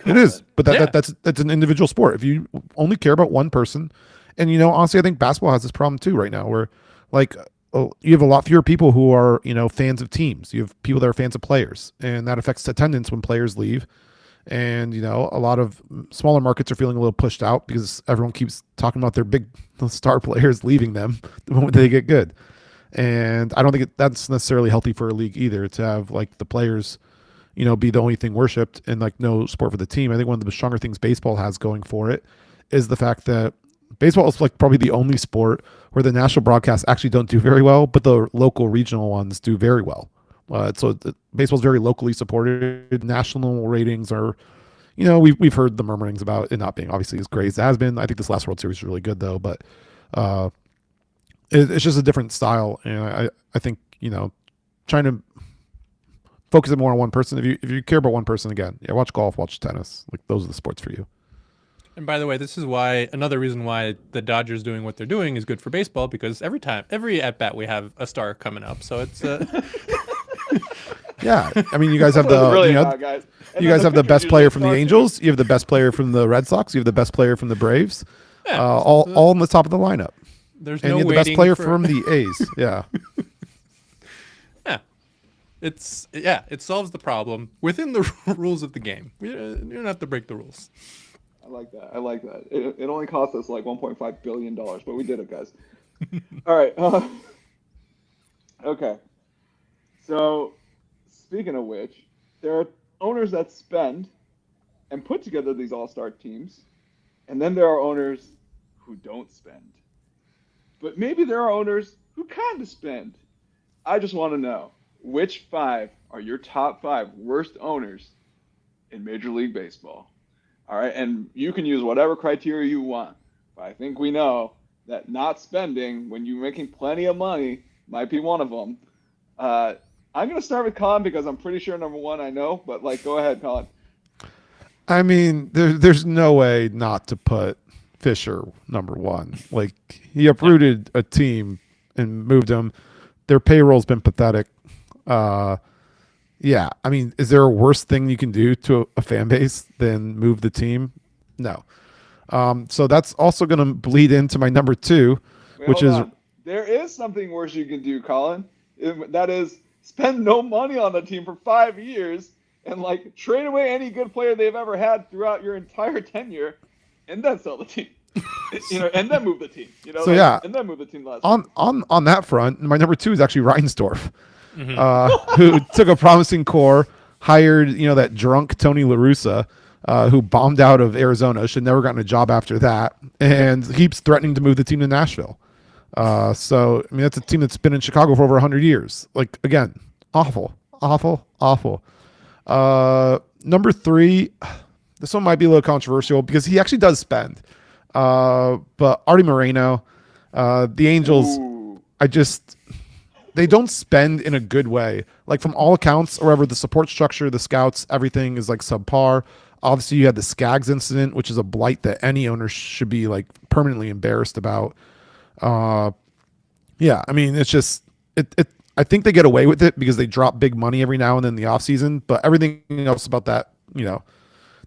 but that's an individual sport. If you only care about one person, and honestly, I think basketball has this problem too right now, where like you have a lot fewer people who are fans of teams. You have people that are fans of players, and that affects attendance when players leave. And a lot of smaller markets are feeling a little pushed out because everyone keeps talking about their big star players leaving them the moment they get good. And I don't think that's necessarily healthy for a league either, to have like the players be the only thing worshipped and like no support for the team. I think one of the stronger things baseball has going for it is the fact that baseball is like probably the only sport where the national broadcasts actually don't do very well, but the local regional ones do very well. So baseball is very locally supported. National ratings are, we've heard the murmurings about it not being obviously as great as it has been. I think this last World Series is really good though, but it's just a different style. And I think, trying to focus it more on one person. If you care about one person, again, yeah, watch golf, watch tennis. Like, those are the sports for you. And by the way, this is another reason why the Dodgers doing what they're doing is good for baseball, because every at bat we have a star coming up. So it's yeah. I mean, you guys have you guys have the best player from the Angels. You have the best player from the Red Sox. You have the best player from the Braves. Yeah, all in the top of the lineup. There's and no you have the best player from the A's. Yeah. It solves the problem within the rules of the game. You don't have to break the rules. I like that. It only cost us like $1.5 billion, but we did it, guys. All right. Okay. So, speaking of which, there are owners that spend and put together these all-star teams, and then there are owners who don't spend. But maybe there are owners who kind of spend. I just want to know, which 5 are your top 5 worst owners in Major League Baseball? All right, and you can use whatever criteria you want. But I think we know that not spending when you're making plenty of money might be one of them. I'm going to start with Colin because I'm pretty sure number 1 I know, but go ahead, Colin. I mean, there's no way not to put Fisher number 1. Like, he uprooted a team and moved them. Their payroll's been pathetic. Yeah, I mean, is there a worse thing you can do to a fan base than move the team? No. So that's also going to bleed into my number 2, which is there is something worse you can do, Colin. That is spend no money on the team for 5 years and trade away any good player they've ever had throughout your entire tenure, and then sell the team. And then move the team. And then move the team last. On that front, my number 2 is actually Reinsdorf. Who took a promising core, hired that drunk Tony La Russa, who bombed out of Arizona, should never gotten a job after that, and keeps threatening to move the team to Nashville. So I mean, that's a team that's been in Chicago for over 100 years. Like, again, awful. Number 3, This one might be a little controversial because he actually does spend. But Artie Moreno, the Angels, Ooh. they don't spend in a good way. Like from all accounts, or whatever, the support structure, the scouts, everything is like subpar. Obviously, you had the Skaggs incident, which is a blight that any owner should be like permanently embarrassed about. Yeah, I mean, it's just it. I think they get away with it because they drop big money every now and then in the offseason, but everything else about that,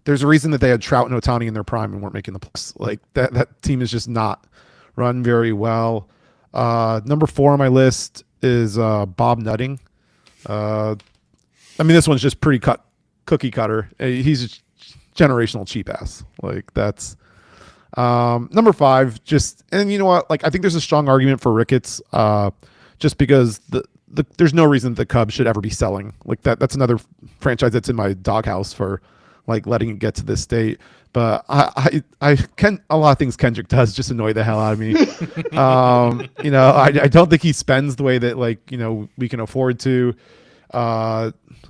there's a reason that they had Trout and Ohtani in their prime and weren't making the playoffs. Like that team is just not run very well. Number 4 on my list is Bob Nutting. I mean, this one's just pretty cookie cutter. He's a generational cheap ass. Like that's number 5. Just, and you know what? Like I think there's a strong argument for Ricketts, just because there's no reason the Cubs should ever be selling like that. That's another franchise that's in my doghouse for like letting it get to this state. But I a lot of things Kendrick does just annoy the hell out of me. I don't think he spends the way that we can afford to.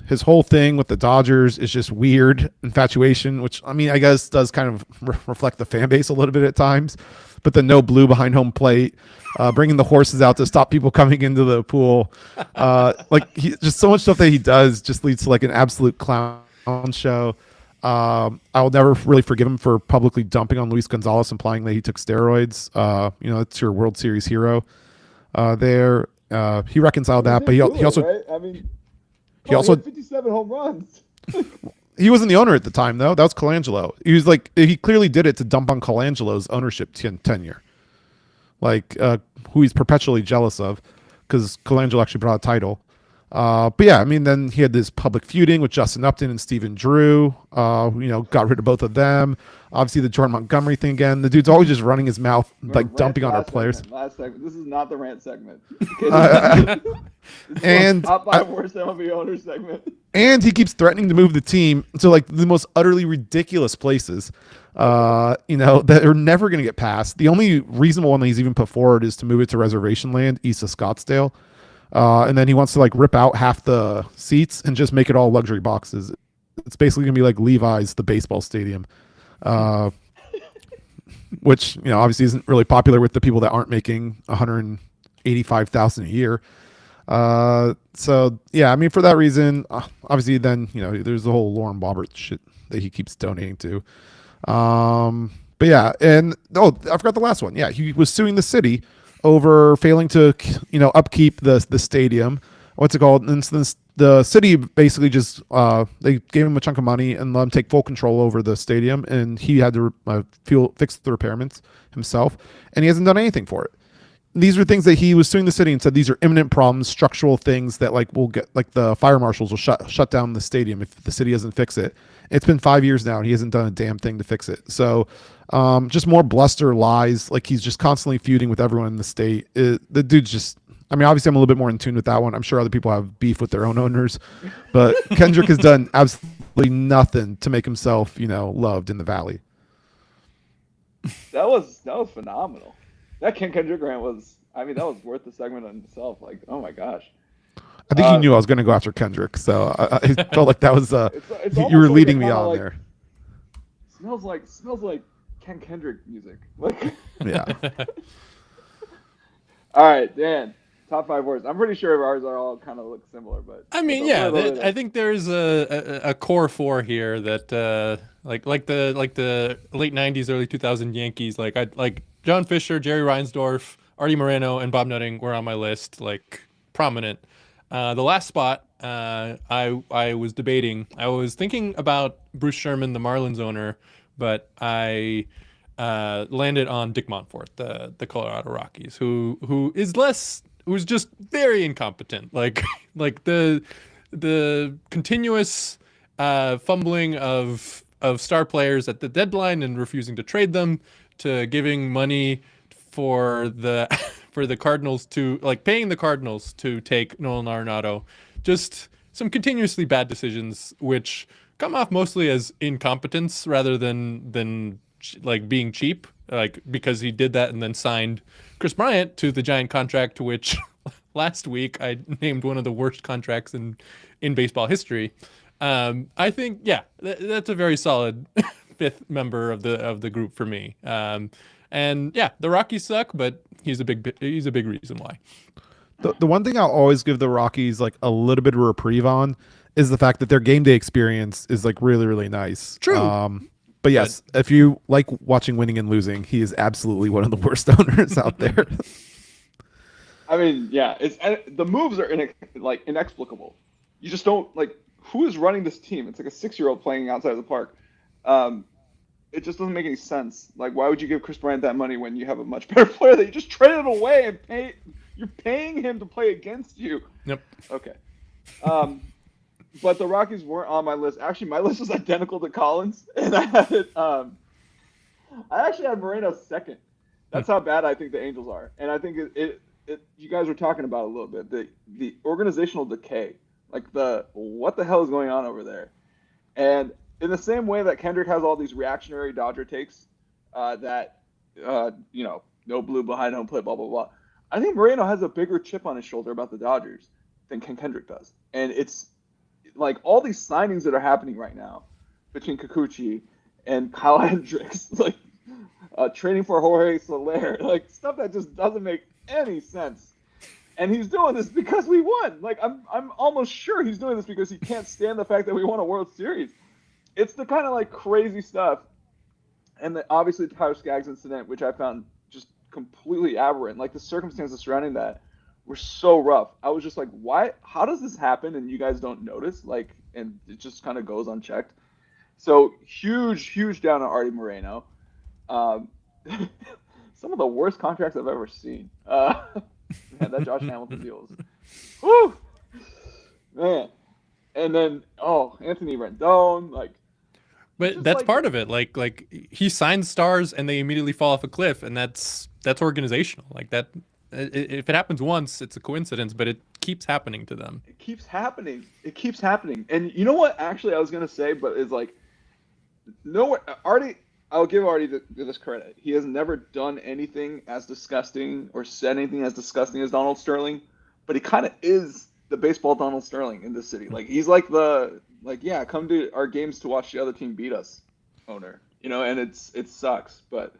His whole thing with the Dodgers is just weird infatuation, which I mean, I guess does kind of reflect the fan base a little bit at times. But the no blue behind home plate, bringing the horses out to stop people coming into the pool, just so much stuff that he does just leads to like an absolute clown show. I will never really forgive him for publicly dumping on Luis Gonzalez, implying that he took steroids. It's your World Series hero. He reconciled that, but he also, right? I mean, he also had 57 home runs. He wasn't the owner at the time, though. That was Colangelo. He clearly did it to dump on Colangelo's ownership tenure, who he's perpetually jealous of, because Colangelo actually brought a title. But yeah, I mean, then he had this public feuding with Justin Upton and Stephen Drew. Got rid of both of them. Obviously, the Jordan Montgomery thing again. The dude's always just running his mouth, dumping on our players. Last segment. This is not the rant segment. And top 5 worst MLB owner segment. And he keeps threatening to move the team to like the most utterly ridiculous places, that are never going to get passed. The only reasonable one that he's even put forward is to move it to reservation land east of Scottsdale. And then he wants to like rip out half the seats and just make it all luxury boxes. It's basically going to be like Levi's, the baseball stadium, which, obviously isn't really popular with the people that aren't making $185,000 a year. So yeah, I mean, for that reason, obviously then, there's the whole Lauren Boebert shit that he keeps donating to. But yeah, and I forgot the last one. Yeah, he was suing the city over failing to, upkeep the stadium. What's it called? And the city basically just they gave him a chunk of money and let him take full control over the stadium, and he had to fix the repairments himself, and he hasn't done anything for it. These are things that he was suing the city and said these are imminent problems, structural things that will get the fire marshals will shut down the stadium if the city doesn't fix it. It's been 5 years now and he hasn't done a damn thing to fix it. So just more bluster, lies. Like he's just constantly feuding with everyone in the state. The dude's just, I mean, obviously I'm a little bit more in tune with that one. I'm sure other people have beef with their own owners, but Kendrick has done absolutely nothing to make himself, loved in the Valley. That was phenomenal. That Kendrick rant that was worth the segment on itself. Like, oh my gosh. I think you knew I was going to go after Kendrick, so I felt like that was you were leading me on there. Smells like Ken Kendrick music. Like, yeah. All right, Dan. Top 5 words. I'm pretty sure ours are all kind of look similar, but I mean, yeah, I think there's a core 4 here that like the late '90s, early 2000 Yankees. Like John Fisher, Jerry Reinsdorf, Artie Moreno, and Bob Nutting were on my list, like prominent. The last spot, I was debating. I was thinking about Bruce Sherman, the Marlins owner, but I landed on Dick Montfort, the Colorado Rockies, who's just very incompetent. Like the continuous fumbling of star players at the deadline and refusing to trade them, to giving money for the Cardinals to paying the Cardinals to take Nolan Arenado. Just some continuously bad decisions, which come off mostly as incompetence rather than being cheap, because he did that and then signed Chris Bryant to the giant contract, to which last week I named one of the worst contracts in baseball history. I think, yeah, that's a very solid fifth member of the group for me. And yeah, the Rockies suck, but he's a big reason why. The one thing I'll always give the Rockies like a little bit of reprieve on is the fact that their game day experience is like really, really nice. True. But yes, if you like watching winning and losing, he is absolutely one of the worst owners out there. I mean, yeah, the moves are inexplicable. You just don't like who is running this team. It's like a 6-year-old playing outside of the park. It just doesn't make any sense. Like, why would you give Chris Bryant that money when you have a much better player that you just traded away and you're paying him to play against you? Yep. Okay. But the Rockies weren't on my list. Actually, my list was identical to Collins, and I had it. I actually had Moreno second. That's how bad I think the Angels are, and I think it you guys were talking about a little bit the organizational decay, like what the hell is going on over there, and in the same way that Kendrick has all these reactionary Dodger takes, that no blue behind home plate, blah blah blah. I think Moreno has a bigger chip on his shoulder about the Dodgers than Kendrick does, and it's like all these signings that are happening right now between Kikuchi and Kyle Hendricks, like trading for Jorge Soler, like stuff that just doesn't make any sense. And he's doing this because we won. Like I'm almost sure he's doing this because he can't stand the fact that we won a World Series. It's the kind of like crazy stuff. And obviously the Tyler Skaggs incident, which I found just completely aberrant. Like the circumstances surrounding that were so rough. I was just like, why? How does this happen? And you guys don't notice? Like, and it just kind of goes unchecked. So huge down on Artie Moreno. Some of the worst contracts I've ever seen. Man, that Josh Hamilton deal was, whew, man. And then Anthony Rendon, like. But that's part of it. Like he signs stars and they immediately fall off a cliff, and that's organizational. Like that. If it happens once, it's a coincidence, but it keeps happening to them. It keeps happening. And you know what? Actually, I was gonna say, but it's like, nowhere. Artie, I'll give Artie this credit. He has never done anything as disgusting or said anything as disgusting as Donald Sterling, but he kind of is the baseball Donald Sterling in this city. Like he's like yeah, come to our games to watch the other team beat us, owner. And it sucks, but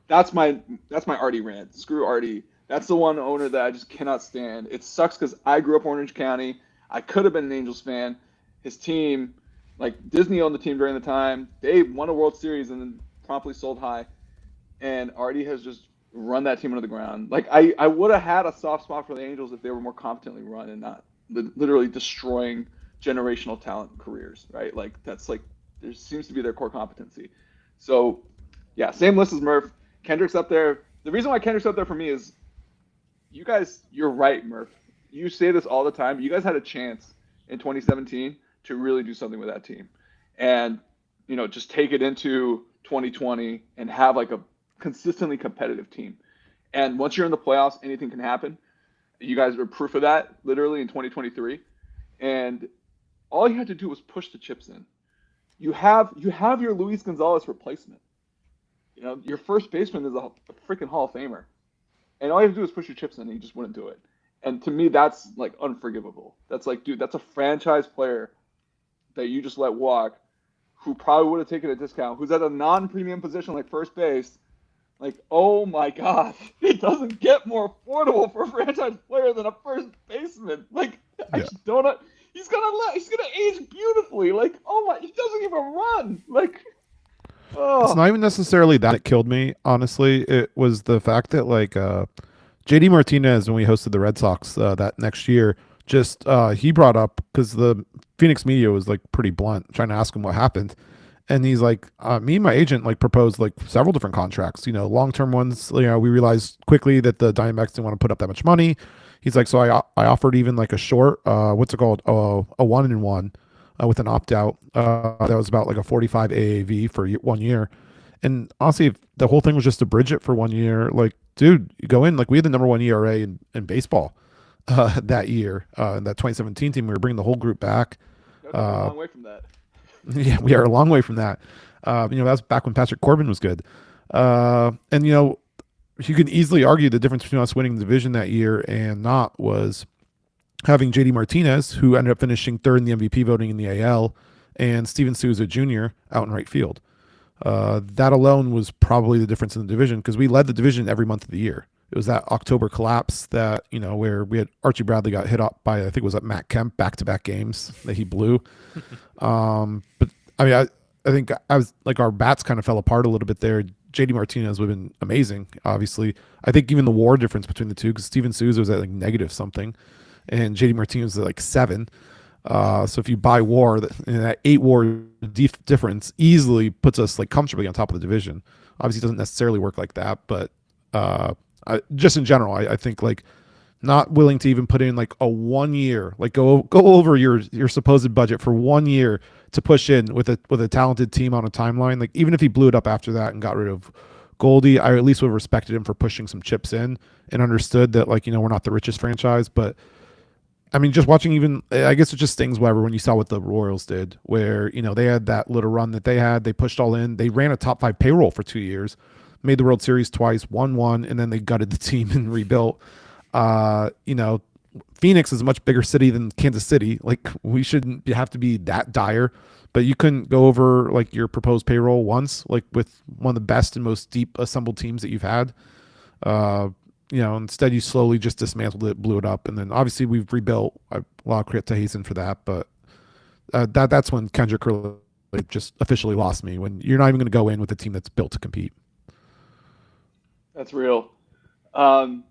that's my Artie rant. Screw Artie. That's the one owner that I just cannot stand. It sucks because I grew up Orange County. I could have been an Angels fan. His team, like Disney owned the team during the time. They won a World Series and then promptly sold high. And Artie has just run that team into the ground. Like I would have had a soft spot for the Angels if they were more competently run and not literally destroying generational talent careers, right? Like that's like there seems to be their core competency. So yeah, same list as Murph. Kendrick's up there. The reason why Kendrick's up there for me is you guys, you're right, Murph. You say this all the time. You guys had a chance in 2017 to really do something with that team. And, just take it into 2020 and have like a consistently competitive team. And once you're in the playoffs, anything can happen. You guys are proof of that literally in 2023. And all you had to do was push the chips in. You have your Luis Gonzalez replacement. Your first baseman is a freaking Hall of Famer. And all you have to do is push your chips in, and you just wouldn't do it. And to me, that's like unforgivable. That's like, dude, that's a franchise player that you just let walk, who probably would have taken a discount, who's at a non-premium position like first base. Like, oh my God, it doesn't get more affordable for a franchise player than a first baseman. Like, I just don't. He's gonna age beautifully. Like, oh my, he doesn't even run. Like. Oh. It's not even necessarily that killed me, honestly. It was the fact that like JD Martinez, when we hosted the Red Sox that next year, just he brought up, because the Phoenix media was like pretty blunt trying to ask him what happened, and he's like, me and my agent like proposed like several different contracts, long-term ones. We realized quickly that the Diamondbacks didn't want to put up that much money. He's like, so I offered even like a short what's it called, a 1-and-1 with an opt-out that was about like a 45 AAV for 1 year. And honestly, if the whole thing was just to bridge it for 1 year, like, dude, you go in, like we had the number 1 ERA in baseball that year. In that 2017 team, we were bringing the whole group back. That's a long way from that. Yeah, we are a long way from that. That was back when Patrick Corbin was good. And you can easily argue the difference between us winning the division that year and not was having JD Martinez, who ended up finishing third in the MVP voting in the AL, and Steven Souza Jr. out in right field. That alone was probably the difference in the division because we led the division every month of the year. It was that October collapse that, where we had Archie Bradley got hit up by, I think it was at Matt Kemp, back-to-back games that he blew. But I mean, I think I was like, our bats kind of fell apart a little bit there. JD Martinez would have been amazing, obviously. I think even the WAR difference between the two, because Steven Souza was at like negative something and JD Martinez was at like 7. So if you buy WAR, that 8 WAR difference easily puts us like comfortably on top of the division. Obviously, it doesn't necessarily work like that, but just in general, I think like not willing to even put in like a 1 year, like go over your supposed budget for 1 year to push in with a talented team on a timeline. Like even if he blew it up after that and got rid of Goldie, I at least would have respected him for pushing some chips in and understood that like, we're not the richest franchise, but I mean, just watching even, I guess it just stings whatever when you saw what the Royals did, where, they had that little run that they had. They pushed all in. They ran a top 5 payroll for 2 years, made the World Series twice, won one, and then they gutted the team and rebuilt. Phoenix is a much bigger city than Kansas City. Like, we shouldn't have to be that dire, but you couldn't go over like your proposed payroll once, like with one of the best and most deep assembled teams that you've had. Instead you slowly just dismantled it, blew it up, and then obviously we've rebuilt. A lot of credit to Hazen for that, but that's when Kendrick really just officially lost me. When you're not even going to go in with a team that's built to compete. That's real. No,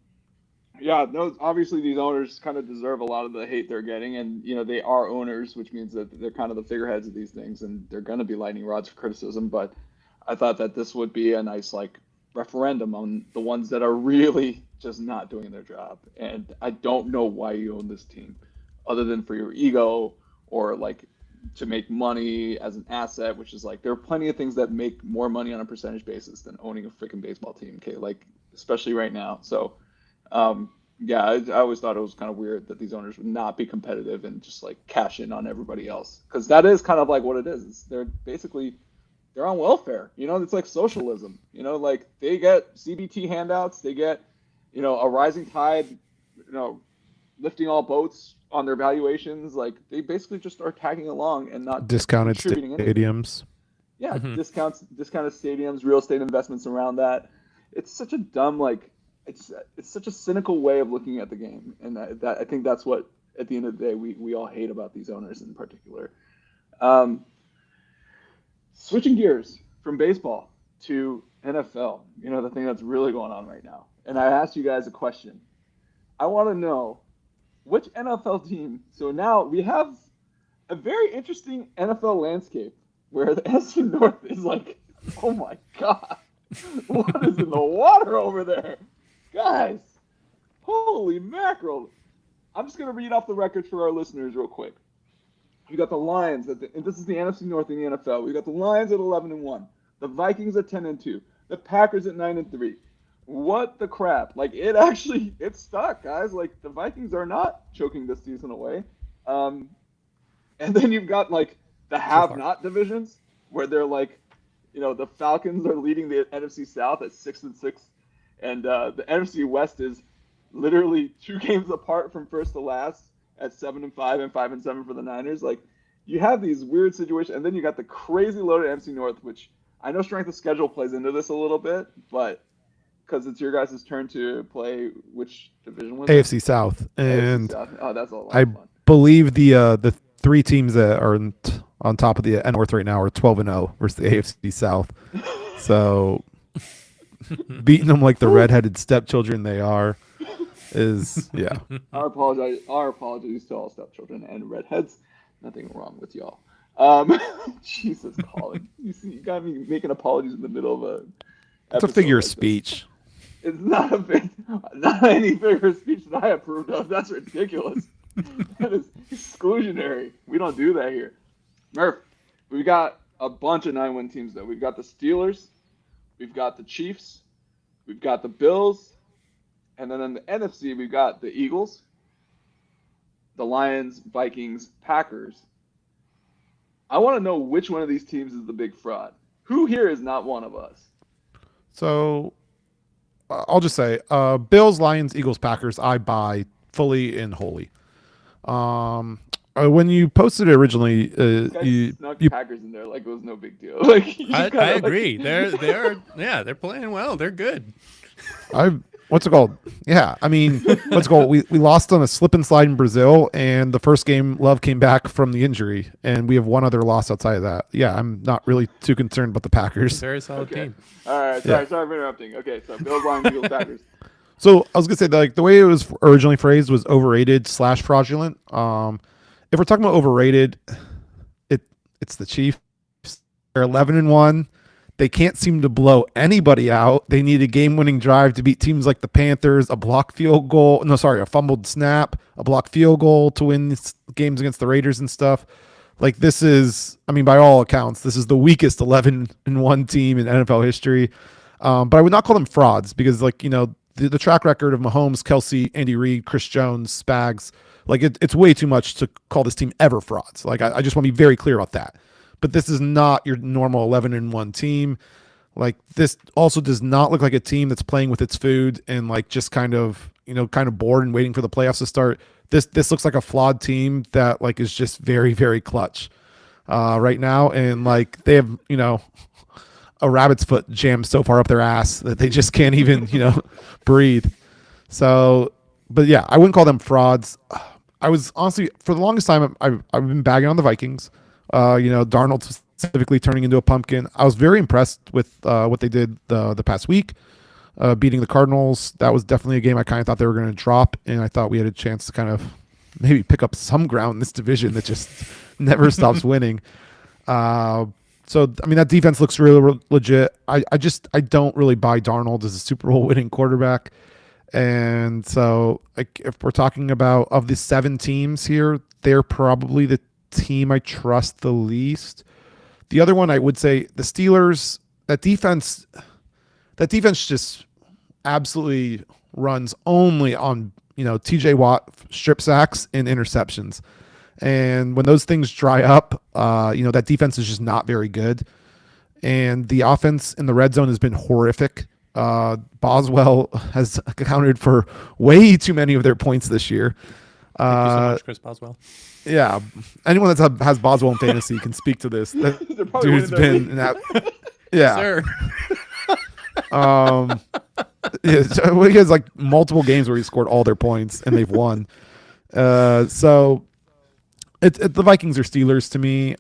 obviously these owners kind of deserve a lot of the hate they're getting, and they are owners, which means that they're kind of the figureheads of these things, and they're going to be lightning rods for criticism. But I thought that this would be a nice like referendum on the ones that are really just not doing their job. And I don't know why you own this team, other than for your ego or like to make money as an asset, which is like there are plenty of things that make more money on a percentage basis than owning a freaking baseball team. Okay, like especially right now. So I always thought it was kind of weird that these owners would not be competitive and just like cash in on everybody else, because that is kind of like what it is. They're on welfare. It's like socialism. Like they get CBT handouts, they get a rising tide, lifting all boats on their valuations. Like they basically just are tagging along and not discounted contributing stadiums. Anything. Yeah, discounted stadiums, real estate investments around that. It's such a dumb it's such a cynical way of looking at the game, and that I think that's what at the end of the day we all hate about these owners in particular. Switching gears from baseball to NFL, the thing that's really going on right now. And I asked you guys a question. I want to know which NFL team. So now we have a very interesting NFL landscape where the NFC North is like, oh my God, what is in the water over there? Guys, holy mackerel. I'm just going to read off the records for our listeners real quick. We got the Lions and this is the NFC North in the NFL. We got the Lions at 11-1, the Vikings at 10-2, the Packers at 9-3. What the crap? Like it's stuck, guys. Like the Vikings are not choking this season away. And then you've got like the have-not divisions where they're like, the Falcons are leading the NFC South at 6-6, and the NFC West is literally 2 games apart from first to last at 7-5 and 5-7 for the Niners. Like you have these weird situations, and then you got the crazy loaded NFC North, which I know strength of schedule plays into this a little bit, but because it's your guys' turn to play, which division was AFC South, and AFC South. Oh, that's a lot I of fun. believe the 3 teams that are on top of the North right now are 12-0 versus the AFC South. So beating them like the redheaded stepchildren they are is Our apologies to all stepchildren and redheads. Nothing wrong with y'all. Jesus, Colin, you got me making apologies in the middle of a. It's a figure of speech. It's not not any figure of speech that I approved of. That's ridiculous. That is exclusionary. We don't do that here. Murph, we got a bunch of 9-win teams though. We've got the Steelers, we've got the Chiefs, we've got the Bills, and then in the NFC we've got the Eagles, the Lions, Vikings, Packers. I want to know which one of these teams is the big fraud. Who here is not one of us? So I'll just say Bills, Lions, Eagles, Packers, I buy fully and wholly. When you posted it originally, Guys snuck Packers in there like it was no big deal. Like I agree. They're playing well. They're good. What's it called? Yeah, I mean, what's it called? We lost on a slip and slide in Brazil, and the first game Love came back from the injury, and we have one other loss outside of that. Yeah, I'm not really too concerned about the Packers. Very solid team. All right, sorry for interrupting. Okay, so Bills, Lions, Eagles, Packers. So I was gonna say that, like, the way it was originally phrased was overrated / fraudulent. If we're talking about overrated, it's the Chiefs. They're 11-1. They can't seem to blow anybody out. They need a game-winning drive to beat teams like the Panthers, a fumbled snap, a blocked field goal to win games against the Raiders and stuff. Like, this is, I mean, by all accounts, this is the weakest 11-1 team in NFL history. But I would not call them frauds because, like, the track record of Mahomes, Kelsey, Andy Reid, Chris Jones, Spags, like, it's way too much to call this team ever frauds. Like, I just want to be very clear about that. But this is not your normal 11-1 team. Like, this also does not look like a team that's playing with its food and, like, just kind of bored and waiting for the playoffs to start. This looks like a flawed team that, like, is just very, very clutch right now. And, like, they have, a rabbit's foot jammed so far up their ass that they just can't even, breathe. So, but yeah, I wouldn't call them frauds. I was honestly, for the longest time, I've been bagging on the Vikings. Darnold specifically turning into a pumpkin. I was very impressed with what they did the past week, beating the Cardinals. That was definitely a game I kind of thought they were going to drop, and I thought we had a chance to kind of maybe pick up some ground in this division that just never stops winning. So, I mean, that defense looks really legit. I don't really buy Darnold as a Super Bowl winning quarterback. And so, like, if we're talking about of the 7 teams here, they're probably the team I trust the least. The other one I would say, the Steelers, that defense just absolutely runs only on, TJ Watt strip sacks and interceptions. And when those things dry up, that defense is just not very good. And the offense in the red zone has been horrific. Boswell has accounted for way too many of their points this year. Thank you so much, Chris Boswell. Yeah, anyone that has Boswell in fantasy can speak to this. That dude's been yeah. Sir. So he has, like, multiple games where he scored all their points and they've won. So the Vikings are Steelers to me.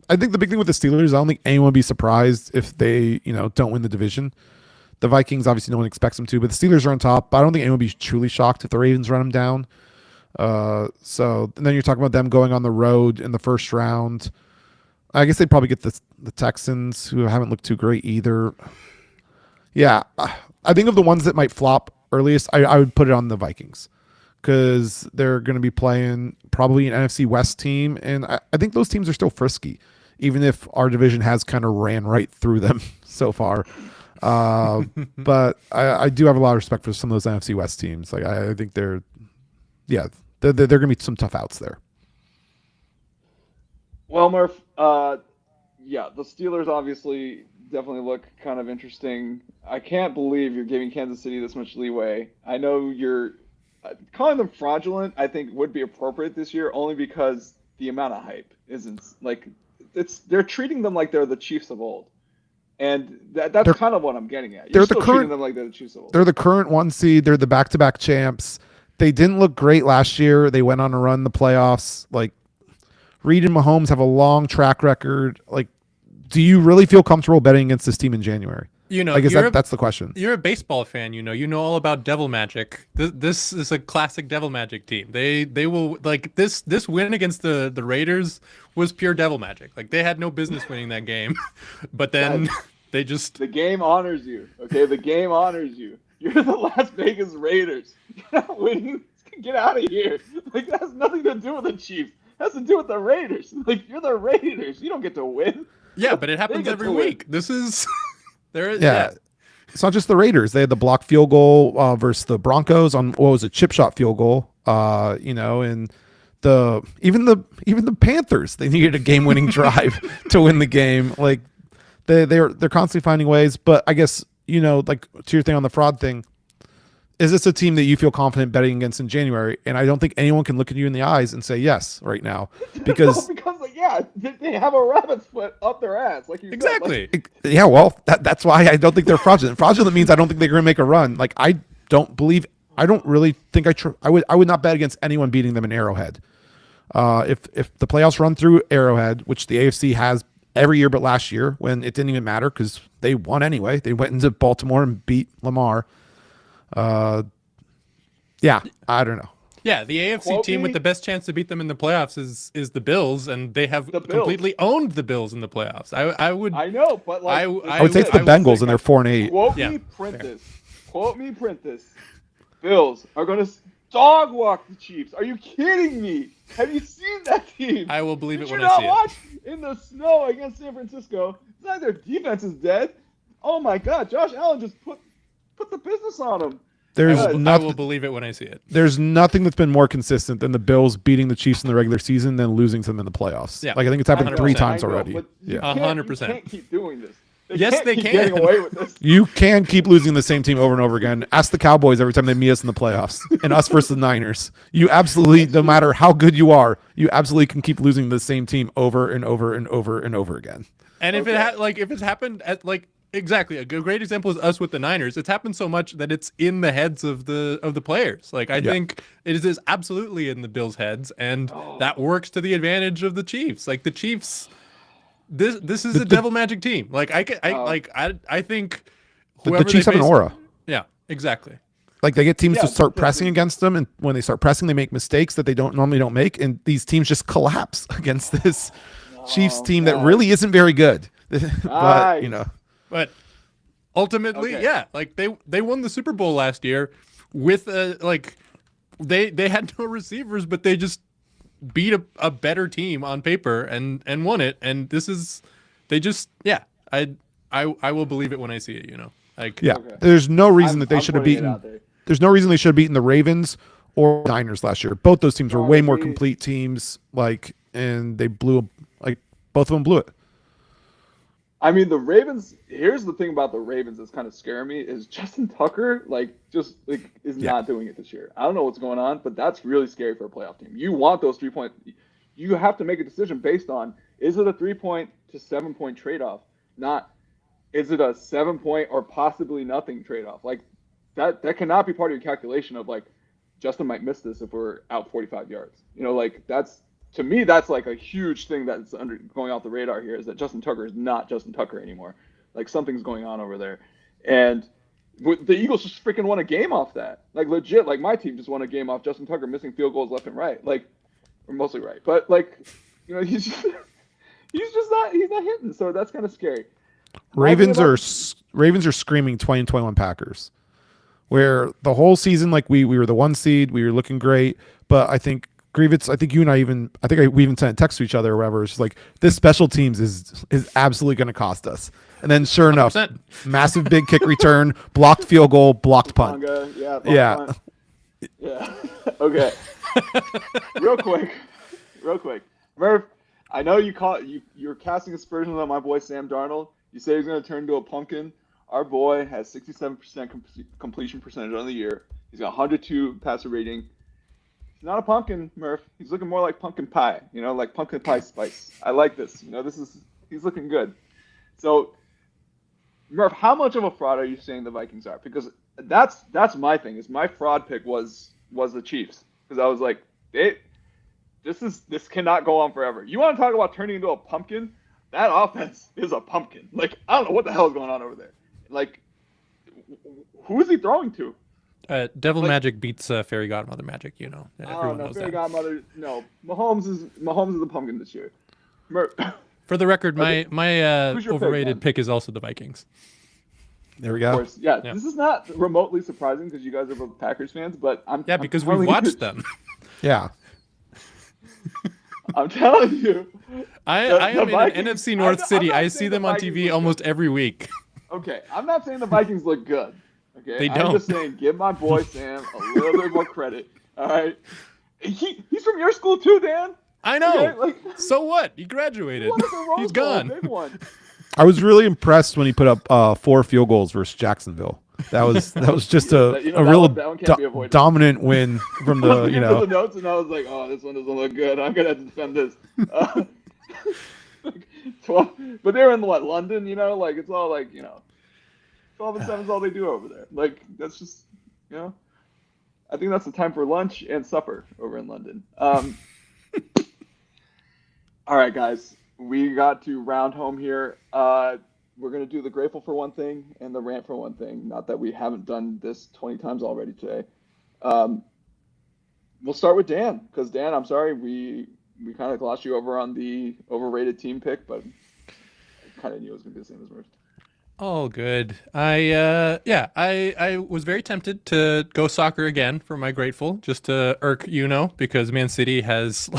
I think the big thing with the Steelers, I don't think anyone would be surprised if they, don't win the division. The Vikings, obviously, no one expects them to, but the Steelers are on top. But I don't think anyone would be truly shocked if the Ravens run them down. And then you're talking about them going on the road in the first round. I guess they'd probably get the Texans, who haven't looked too great either. Yeah, I think of the ones that might flop earliest, I would put it on the Vikings because they're going to be playing probably an NFC West team, and I think those teams are still frisky, even if our division has kind of ran right through them so far. But I do have a lot of respect for some of those NFC West teams. Like, I think they're going to be some tough outs there. Well, Murph, the Steelers obviously definitely look kind of interesting. I can't believe you're giving Kansas City this much leeway. I know you're calling them fraudulent. I think would be appropriate this year, only because the amount of hype isn't like they're treating them like they're the Chiefs of old. And that's kind of what I'm getting at. You're still treating them like they're the Chiefs of old. They're the current 1 seed. They're the back-to-back champs. They didn't look great last year. They went on a run in the playoffs. Like, Reid and Mahomes have a long track record. Like, do you really feel comfortable betting against this team in January? I guess that's the question. You're a baseball fan, you know all about devil magic. This is a classic devil magic team. They will, like, this win against the Raiders was pure devil magic. Like, they had no business winning that game, but then they just the game honors you. Okay, the game honors you. You're the Las Vegas Raiders. You're not winning. Get out of here. Like, that has nothing to do with the Chiefs. It has to do with the Raiders. Like, you're the Raiders. You don't get to win. Yeah, but it happens every week. This is It's not just the Raiders. They had the blocked field goal versus the Broncos on what was a chip shot field goal. And even the Panthers, they needed a game winning drive to win the game. Like, they're constantly finding ways. But I guess, like, to your thing on the fraud thing, is this a team that you feel confident betting against in January? And I don't think anyone can look at you in the eyes and say yes right now because they have a rabbit's foot up their ass, like you Exactly. said. yeah, well, that's why I don't think they're fraudulent. Fraudulent means I don't think they're going to make a run. Like I don't really think I would not bet against anyone beating them in Arrowhead. If the playoffs run through Arrowhead, which the AFC has every year but last year when it didn't even matter because they won anyway. They went into Baltimore and beat Lamar. Yeah, I don't know. Yeah, the AFC team with the best chance to beat them in the playoffs is the Bills, and they have completely owned the Bills in the playoffs. I know, but like I would take the Bengals, and they're 4-8. Quote me, print this. Bills are going to dog walk the Chiefs. Are you kidding me? Have you seen that team? I will believe it when I see it. Did you not watch in the snow against San Francisco? It's like their defense is dead. Oh my God, Josh Allen just put the business on them. I will believe it when I see it. There's nothing that's been more consistent than the Bills beating the Chiefs in the regular season than losing to them in the playoffs. Yeah. Like I think it's happened 100%. 3 times already. Yeah, 100%. You can't keep doing this. They can. Getting away with this. You can keep losing the same team over and over again. Ask the Cowboys every time they meet us in the playoffs, and us versus the Niners. You absolutely, no matter how good you are, you absolutely can keep losing the same team over and over and over and over again. And if it's happened at exactly a great example is us with the Niners. It's happened so much that it's in the heads of the players. Like I think it is absolutely in the Bills' heads, and that works to the advantage of the Chiefs. Like the Chiefs. This is a devil magic team. Like I think the Chiefs have an aura. Yeah, exactly. Like they get teams to start pressing against them, and when they start pressing, they make mistakes that they normally don't make, and these teams just collapse against this Chiefs team that really isn't very good. But you know, but ultimately, like they won the Super Bowl last year with they had no receivers, but they just beat a better team on paper and won it. And this is I will believe it when I see it, you know. Like there's no reason that they should have beaten. There's no reason they should have beaten the Ravens or Niners last year. Both those teams were way more complete teams, and they blew both of them blew it. I mean, the Ravens. Here's the thing about the Ravens that's kind of scaring me is Justin Tucker, is not doing it this year. I don't know what's going on, but that's really scary for a playoff team. You want those 3-point. You have to make a decision based on is it a 3-point to 7-point trade-off, not is it a 7-point or possibly nothing trade-off. Like that cannot be part of your calculation of Justin might miss this if we're out 45 yards. You know, that's. To me, that's a huge thing that's going off the radar here is that Justin Tucker is not Justin Tucker anymore. Something's going on over there. And the Eagles just freaking won a game off that. Legit, my team just won a game off Justin Tucker missing field goals left and right. Or mostly right. But, he's not hitting. So that's kind of scary. Ravens are screaming 2021 Packers. Where the whole season, we were the 1 seed, we were looking great. But I think Grievous, I think you and we even sent a text to each other or whatever. It's just this special teams is absolutely going to cost us. And then sure enough, 100%. massive big kick return, blocked field goal, blocked punt. Punt. Okay. Real quick. Murph, I know you're casting aspersions on my boy Sam Darnold. You say he's going to turn into a pumpkin. Our boy has 67% completion percentage on the year. He's got 102 passer rating. Not a pumpkin, Murph. He's looking more like pumpkin pie, like pumpkin pie spice. I like this. He's looking good. So, Murph, how much of a fraud are you saying the Vikings are? Because that's my thing. Is my fraud pick was the Chiefs because I was like, this cannot go on forever. You want to talk about turning into a pumpkin? That offense is a pumpkin. I don't know what the hell is going on over there. Who is he throwing to? Devil magic beats fairy godmother magic, you know. Everyone knows fairy that. godmother. No, Mahomes is the pumpkin this year. For the record, my overrated pick, pick is also the Vikings. There we go. Of course, yeah. This is not remotely surprising because you guys are both Packers fans, but because we watched them. Yeah. I'm telling you. I am in an NFC North city. I see them on TV almost every week. Okay, I'm not saying the Vikings look good. Okay, they don't. I'm just saying, give my boy Sam a little bit more credit. All right, he's from your school too, Dan. I know. Okay, so what? He graduated. He's gone. Big one. I was really impressed when he put up 4 field goals versus Jacksonville. That was just a that real one can't be avoided. dominant win from the the notes, and I was like, oh, this one doesn't look good. I'm gonna have to defend this. 12, but they're in London, like it's all like 12 and 7 is all they do over there. Like that's just I think that's the time for lunch and supper over in London. All right, guys, we got to round home here. We're going to do the grateful for one thing and the rant for one thing. Not that we haven't done this 20 times already today. We'll start with Dan, because Dan, I'm sorry, we kind of glossed you over on the overrated team pick, but I kind of knew it was going to be the same as Merv. All good. I was very tempted to go soccer again for my grateful, just to irk because Man City has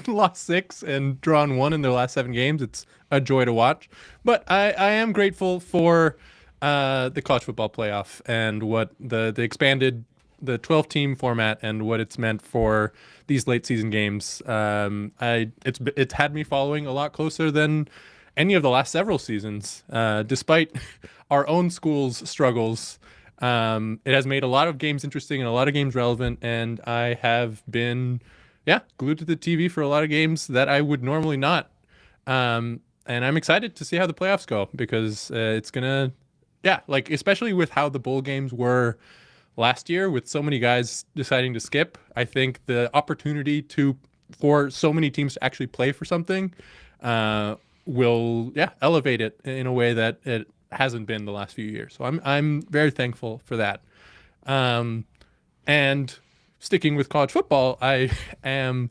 lost 6 and drawn 1 in their last 7 games. It's a joy to watch. But I am grateful for the college football playoff and what the expanded the 12-team format and what it's meant for these late season games. It's had me following a lot closer than any of the last several seasons, despite our own school's struggles. It has made a lot of games interesting and a lot of games relevant, and I have been, glued to the TV for a lot of games that I would normally not. And I'm excited to see how the playoffs go, because it's gonna, especially with how the bowl games were last year, with so many guys deciding to skip. I think the opportunity for so many teams to actually play for something will elevate it in a way that it hasn't been the last few years. So I'm very thankful for that. And sticking with college football, I am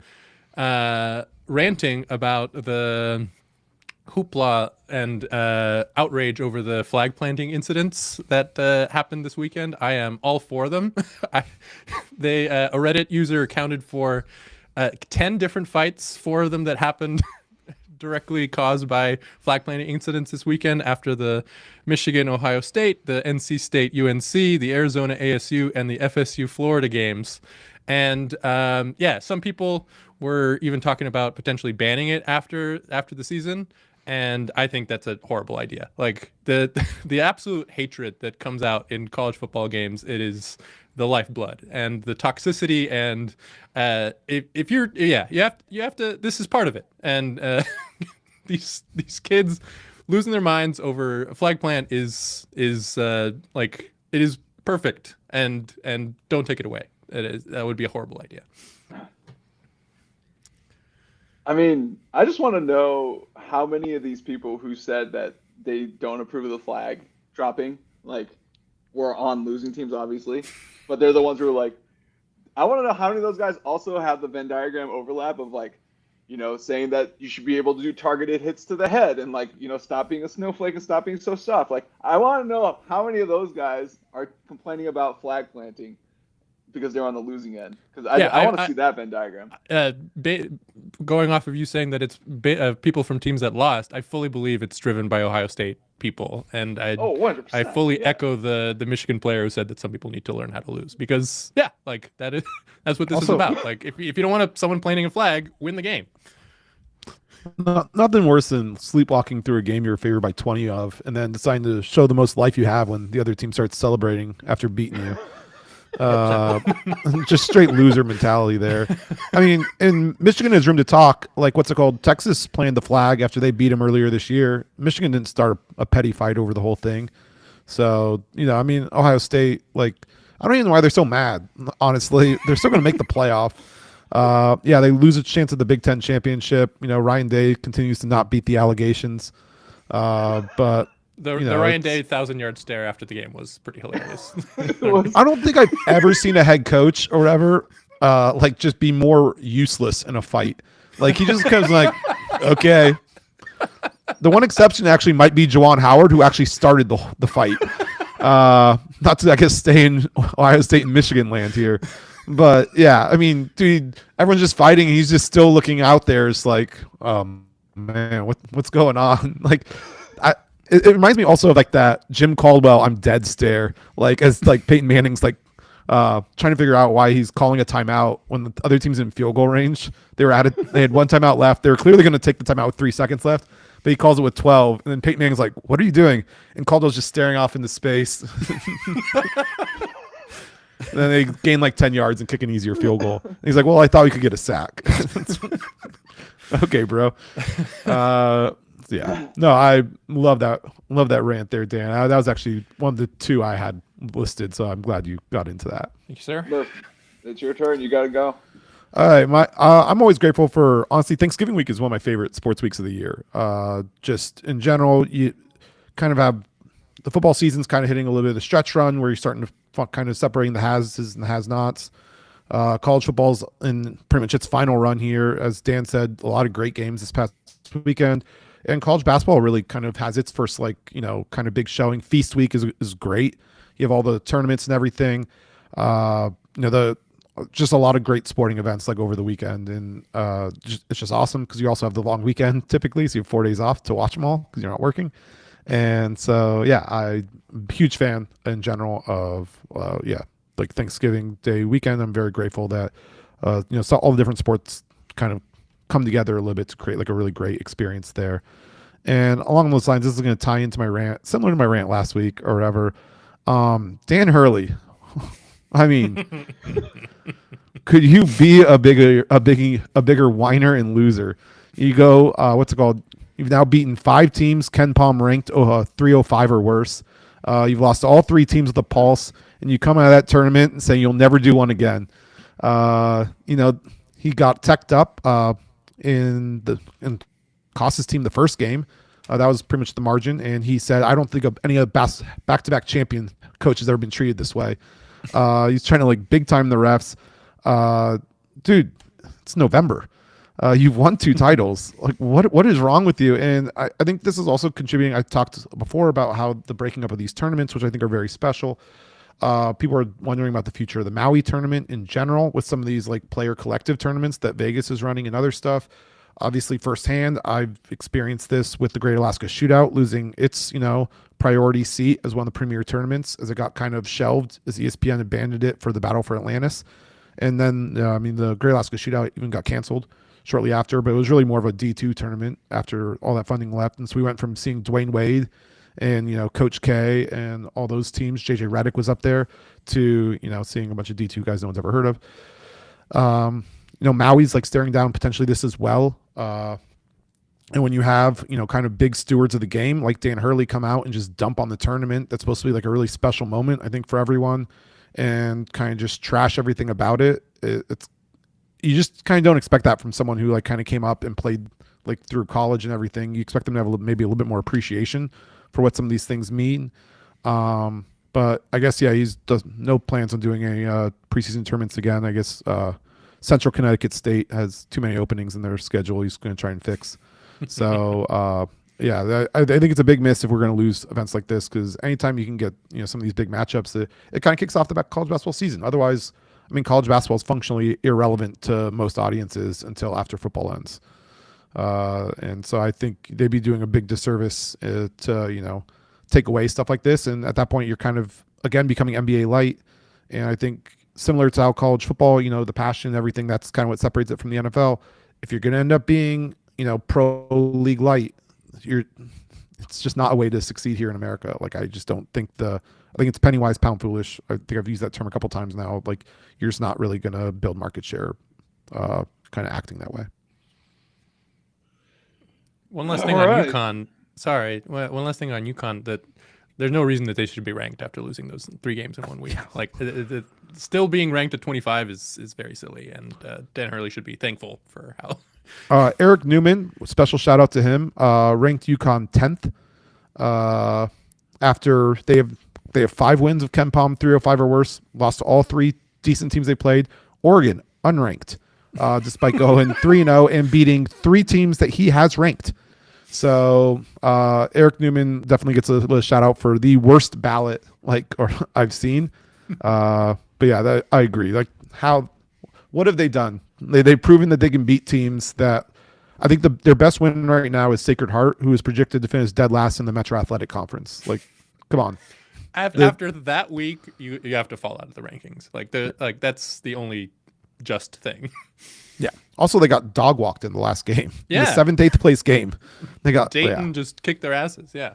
ranting about the hoopla and outrage over the flag planting incidents that happened this weekend. I am all for them. A Reddit user accounted for 10 different fights, 4 of them that happened directly caused by flag planting incidents this weekend after the Michigan, Ohio State, the NC State UNC, the Arizona ASU, and the FSU Florida games. And some people were even talking about potentially banning it after the season. And I think that's a horrible idea. Like the absolute hatred that comes out in college football games, it is the lifeblood and the toxicity. And if you're, you have to, this is part of it. And these kids losing their minds over a flag plant is it is perfect, and don't take it away. That would be a horrible idea. I mean, I just want to know how many of these people who said that they don't approve of the flag dropping, were on losing teams, obviously, but they're the ones who are like, I want to know how many of those guys also have the Venn diagram overlap of saying that you should be able to do targeted hits to the head and stop being a snowflake and stop being so soft. I want to know how many of those guys are complaining about flag planting because they're on the losing end. Because I want to see that Venn diagram. Going off of you saying that it's people from teams that lost, I fully believe it's driven by Ohio State people, and 100%, I fully echo the Michigan player who said that some people need to learn how to lose, because that's what this is about. If you don't want someone planting a flag, win the game. Nothing worse than sleepwalking through a game you're favored by 20 of, and then deciding to show the most life you have when the other team starts celebrating after beating you. Just straight loser mentality there. I mean, and Michigan has room to talk. What's it called? Texas planted the flag after they beat them earlier this year. Michigan didn't start a petty fight over the whole thing. So, Ohio State, I don't even know why they're so mad. Honestly, they're still going to make the playoff. They lose a chance at the Big Ten championship. Ryan Day continues to not beat the allegations. But the Ryan Day 1,000-yard stare after the game was pretty hilarious. I don't think I've ever seen a head coach or whatever just be more useless in a fight. He just comes okay. The one exception actually might be Juwan Howard, who actually started the fight. Not to, I guess, stay in Ohio State and Michigan land here. But yeah, I mean, dude, everyone's just fighting. And he's just still looking out there. It's man, what's going on? It reminds me also of that Jim Caldwell "I'm dead" stare, as Peyton Manning's trying to figure out why he's calling a timeout when the other team's in field goal range. They were at it. They had one timeout left. They were clearly going to take the timeout with 3 seconds left, but he calls it with 12. And then Peyton Manning's like, "What are you doing?" And Caldwell's just staring off into space. And then they gain like 10 yards and kick an easier field goal. And he's like, "Well, I thought we could get a sack." Okay, bro. Yeah. No, I love that. Love that rant there, Dan. That was actually one of the two I had listed, so I'm glad you got into that. Thank you, sir. Murph, it's your turn. You got to go. All right, I'm always grateful for, honestly, Thanksgiving week is one of my favorite sports weeks of the year. Just in general, you kind of have the football season's kind of hitting a little bit of the stretch run where you're starting to kind of separating the has-s and the has-nots. College football's in pretty much its final run here. As Dan said, a lot of great games this past weekend. And college basketball really kind of has its first, kind of big showing. Feast week is great. You have all the tournaments and everything. Just a lot of great sporting events like over the weekend. And it's just awesome because you also have the long weekend typically. So you have 4 days off to watch them all because you're not working. And so, yeah, I'm a huge fan in general of, Thanksgiving Day weekend. I'm very grateful that, saw all the different sports kind of come together a little bit to create like a really great experience there. And along those lines, this is going to tie into my rant, similar to my rant last week or whatever. Dan Hurley, I mean, could you be a bigger whiner and loser? You go, what's it called? You've now beaten 5 teams, Ken Palm ranked 305 or worse. You've lost all 3 teams with a pulse, and you come out of that tournament and say you'll never do one again. He got teched up and cost his team the first game. That was pretty much the margin. And he said, I don't think of any of the back-to-back champion coach has ever been treated this way. He's trying to big time the refs. Dude, it's November. You've won 2 titles. What is wrong with you? And I think this is also contributing. I talked before about how the breaking up of these tournaments, which I think are very special. People are wondering about the future of the Maui tournament in general with some of these player collective tournaments that Vegas is running and other stuff. Obviously, firsthand, I've experienced this with the Great Alaska Shootout losing its, priority seat as one of the premier tournaments as it got kind of shelved as ESPN abandoned it for the Battle for Atlantis. And then, the Great Alaska Shootout even got canceled shortly after, but it was really more of a D2 tournament after all that funding left. And so we went from seeing Dwayne Wade and, Coach K and all those teams, JJ Redick was up there, to, seeing a bunch of D2 guys no one's ever heard of. Maui's staring down potentially this as well. And when you have, kind of big stewards of the game like Dan Hurley come out and just dump on the tournament, that's supposed to be a really special moment, I think, for everyone, and kind of just trash everything about it. It's you just kind of don't expect that from someone who kind of came up and played through college and everything. You expect them to have maybe a little bit more appreciation for what some of these things mean. But I guess, yeah, he's does no plans on doing any preseason tournaments again. I guess Central Connecticut State has too many openings in their schedule. He's going to try and fix. So, I think it's a big miss if we're going to lose events like this, because anytime you can get some of these big matchups, it kind of kicks off the college basketball season. Otherwise, college basketball is functionally irrelevant to most audiences until after football ends. And so I think they'd be doing a big disservice to take away stuff like this. And at that point, you're kind of, again, becoming NBA light. And I think similar to how college football, the passion and everything, that's kind of what separates it from the NFL. If you're going to end up being, pro league light, it's just not a way to succeed here in America. I just don't think I think it's penny wise, pound foolish. I think I've used that term a couple times now. You're just not really going to build market share, kind of acting that way. One last thing on UConn. Sorry, one last thing on UConn, that there's no reason that they should be ranked after losing those 3 games in 1 week. Still being ranked at 25 is very silly, and Dan Hurley should be thankful for how. Eric Newman, special shout out to him. Ranked UConn 10th. After they have 5 wins of Ken Palm 305 or worse, lost to all 3 decent teams they played. Oregon unranked, despite going 3-0 and beating 3 teams that he has ranked. So Eric Newman definitely gets a shout out for the worst ballot I've seen. But yeah, I agree. What have they done? They've proven that they can beat teams that I think their best win right now is Sacred Heart, who is projected to finish dead last in the Metro Athletic Conference. Come on. After that week, you have to fall out of the rankings. That's the only just thing. Yeah. Also, they got dog walked in the last game. Yeah. In the 7th, 8th place game. They got Dayton just kicked their asses. Yeah.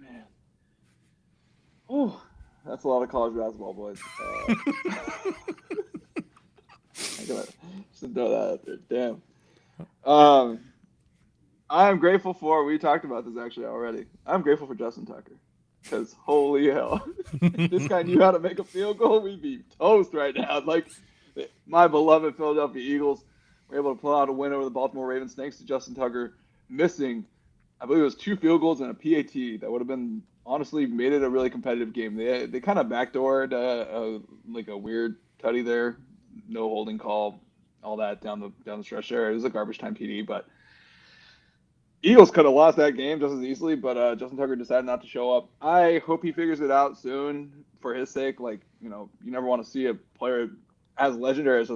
Man. Oh, that's a lot of college basketball, boys. I gotta just throw that out there. Damn. I'm grateful for. We talked about this actually already. I'm grateful for Justin Tucker, because holy hell, if this guy knew how to make a field goal, we'd be toast right now. Like my beloved Philadelphia Eagles were able to pull out a win over the Baltimore Ravens thanks to Justin Tucker missing, I believe it was 2 field goals and a PAT that would have been honestly made it a really competitive game. They kind of backdoored like a weird tutty there, no holding call, all that down the stretch there. It was a garbage time PD, but Eagles could have lost that game just as easily, but Justin Tucker decided not to show up. I hope he figures it out soon for his sake. Like, you never want to see a player as legendary as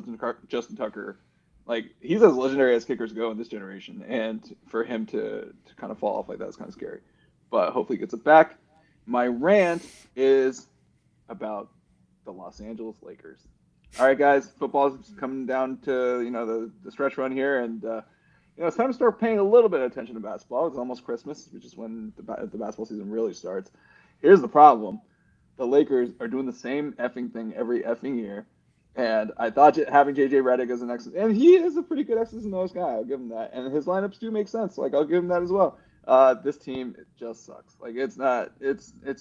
Justin Tucker. Like, he's as legendary as kickers go in this generation, and for him to kind of fall off like that is kind of scary. But hopefully he gets it back. My rant is about the Los Angeles Lakers. All right, guys, football's coming down to, the stretch run here, and it's time to start paying a little bit of attention to basketball. It's almost Christmas, which is when the basketball season really starts. Here's the problem. The Lakers are doing the same effing thing every effing year. And I thought having J.J. Redick as an X's, and he is a pretty good X's and O's guy. I'll give him that. And his lineups do make sense. Like, I'll give him that as well. This team, it just sucks. Like, it's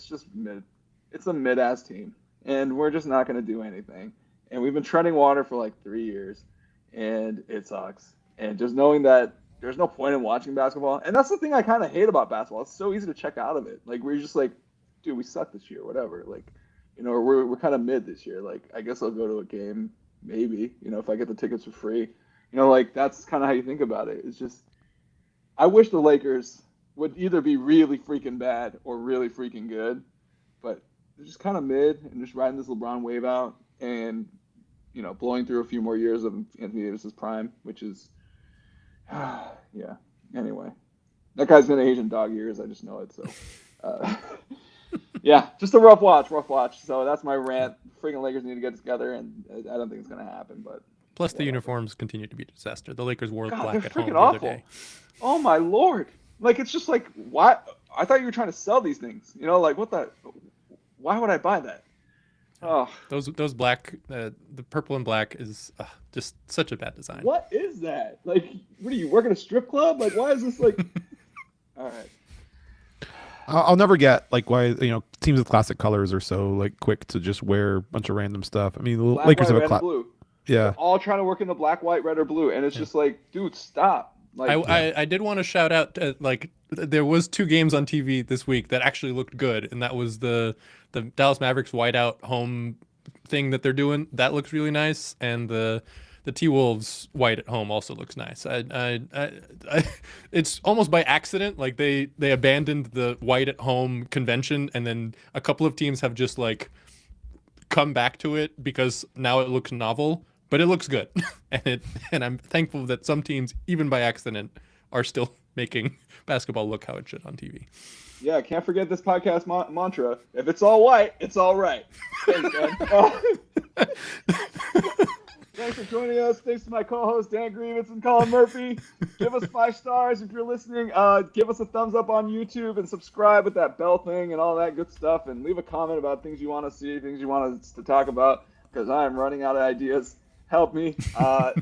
just mid. It's a mid-ass team. And we're just not going to do anything. And we've been treading water for like 3 years. And it sucks. And just knowing that there's no point in watching basketball. And that's the thing I kind of hate about basketball. It's so easy to check out of it. Like, we're just like, dude, we suck this year, whatever. Like, we're kind of mid this year. Like, I guess I'll go to a game, maybe, if I get the tickets for free. Like, that's kind of how you think about it. It's just, I wish the Lakers would either be really freaking bad or really freaking good. But they're just kind of mid and just riding this LeBron wave out and, blowing through a few more years of Anthony Davis's prime, which is, yeah. Anyway, that guy's been Asian dog years. I just know it. So, yeah, just a rough watch. So that's my rant. Freaking Lakers need to get together, and I don't think it's going to happen. But plus, the uniforms continue to be a disaster. The Lakers wore black at home the awful. other day. Oh my lord! Like, it's just like, why? I thought you were trying to sell these things. Like, what the? Why would I buy that? Oh, those black, the purple and black is just such a bad design. What is that? Like, what are you working a strip club? Like, why is this like? All right. I'll never get like why teams with classic colors are so like quick to just wear a bunch of random stuff. I mean, the Black, Lakers white, have a blue. Yeah, they're all trying to work in the black, white, red, or blue, and it's just like, dude, stop. Like, I did want to shout out like there was 2 games on TV this week that actually looked good, and that was the Dallas Mavericks whiteout home thing that they're doing. That looks really nice, and the T-Wolves white at home also looks nice. I it's almost by accident. Like they abandoned the white at home convention, and then a couple of teams have just like come back to it because now it looks novel, but it looks good. and I'm thankful that some teams, even by accident, are still making basketball look how it should on TV. Yeah, can't forget this podcast mantra. If it's all white, it's all right. Thanks, man. Thanks for joining us. Thanks to my co-hosts, Dan Grievance and Colin Murphy. Give us 5 stars if you're listening. Give us a thumbs up on YouTube and subscribe with that bell thing and all that good stuff. And leave a comment about things you want to see, things you want us to talk about, because I'm running out of ideas. Help me. I'll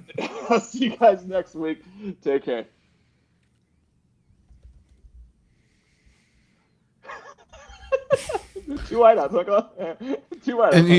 see you guys next week. Take care. Two whiteouts. 2 whiteouts.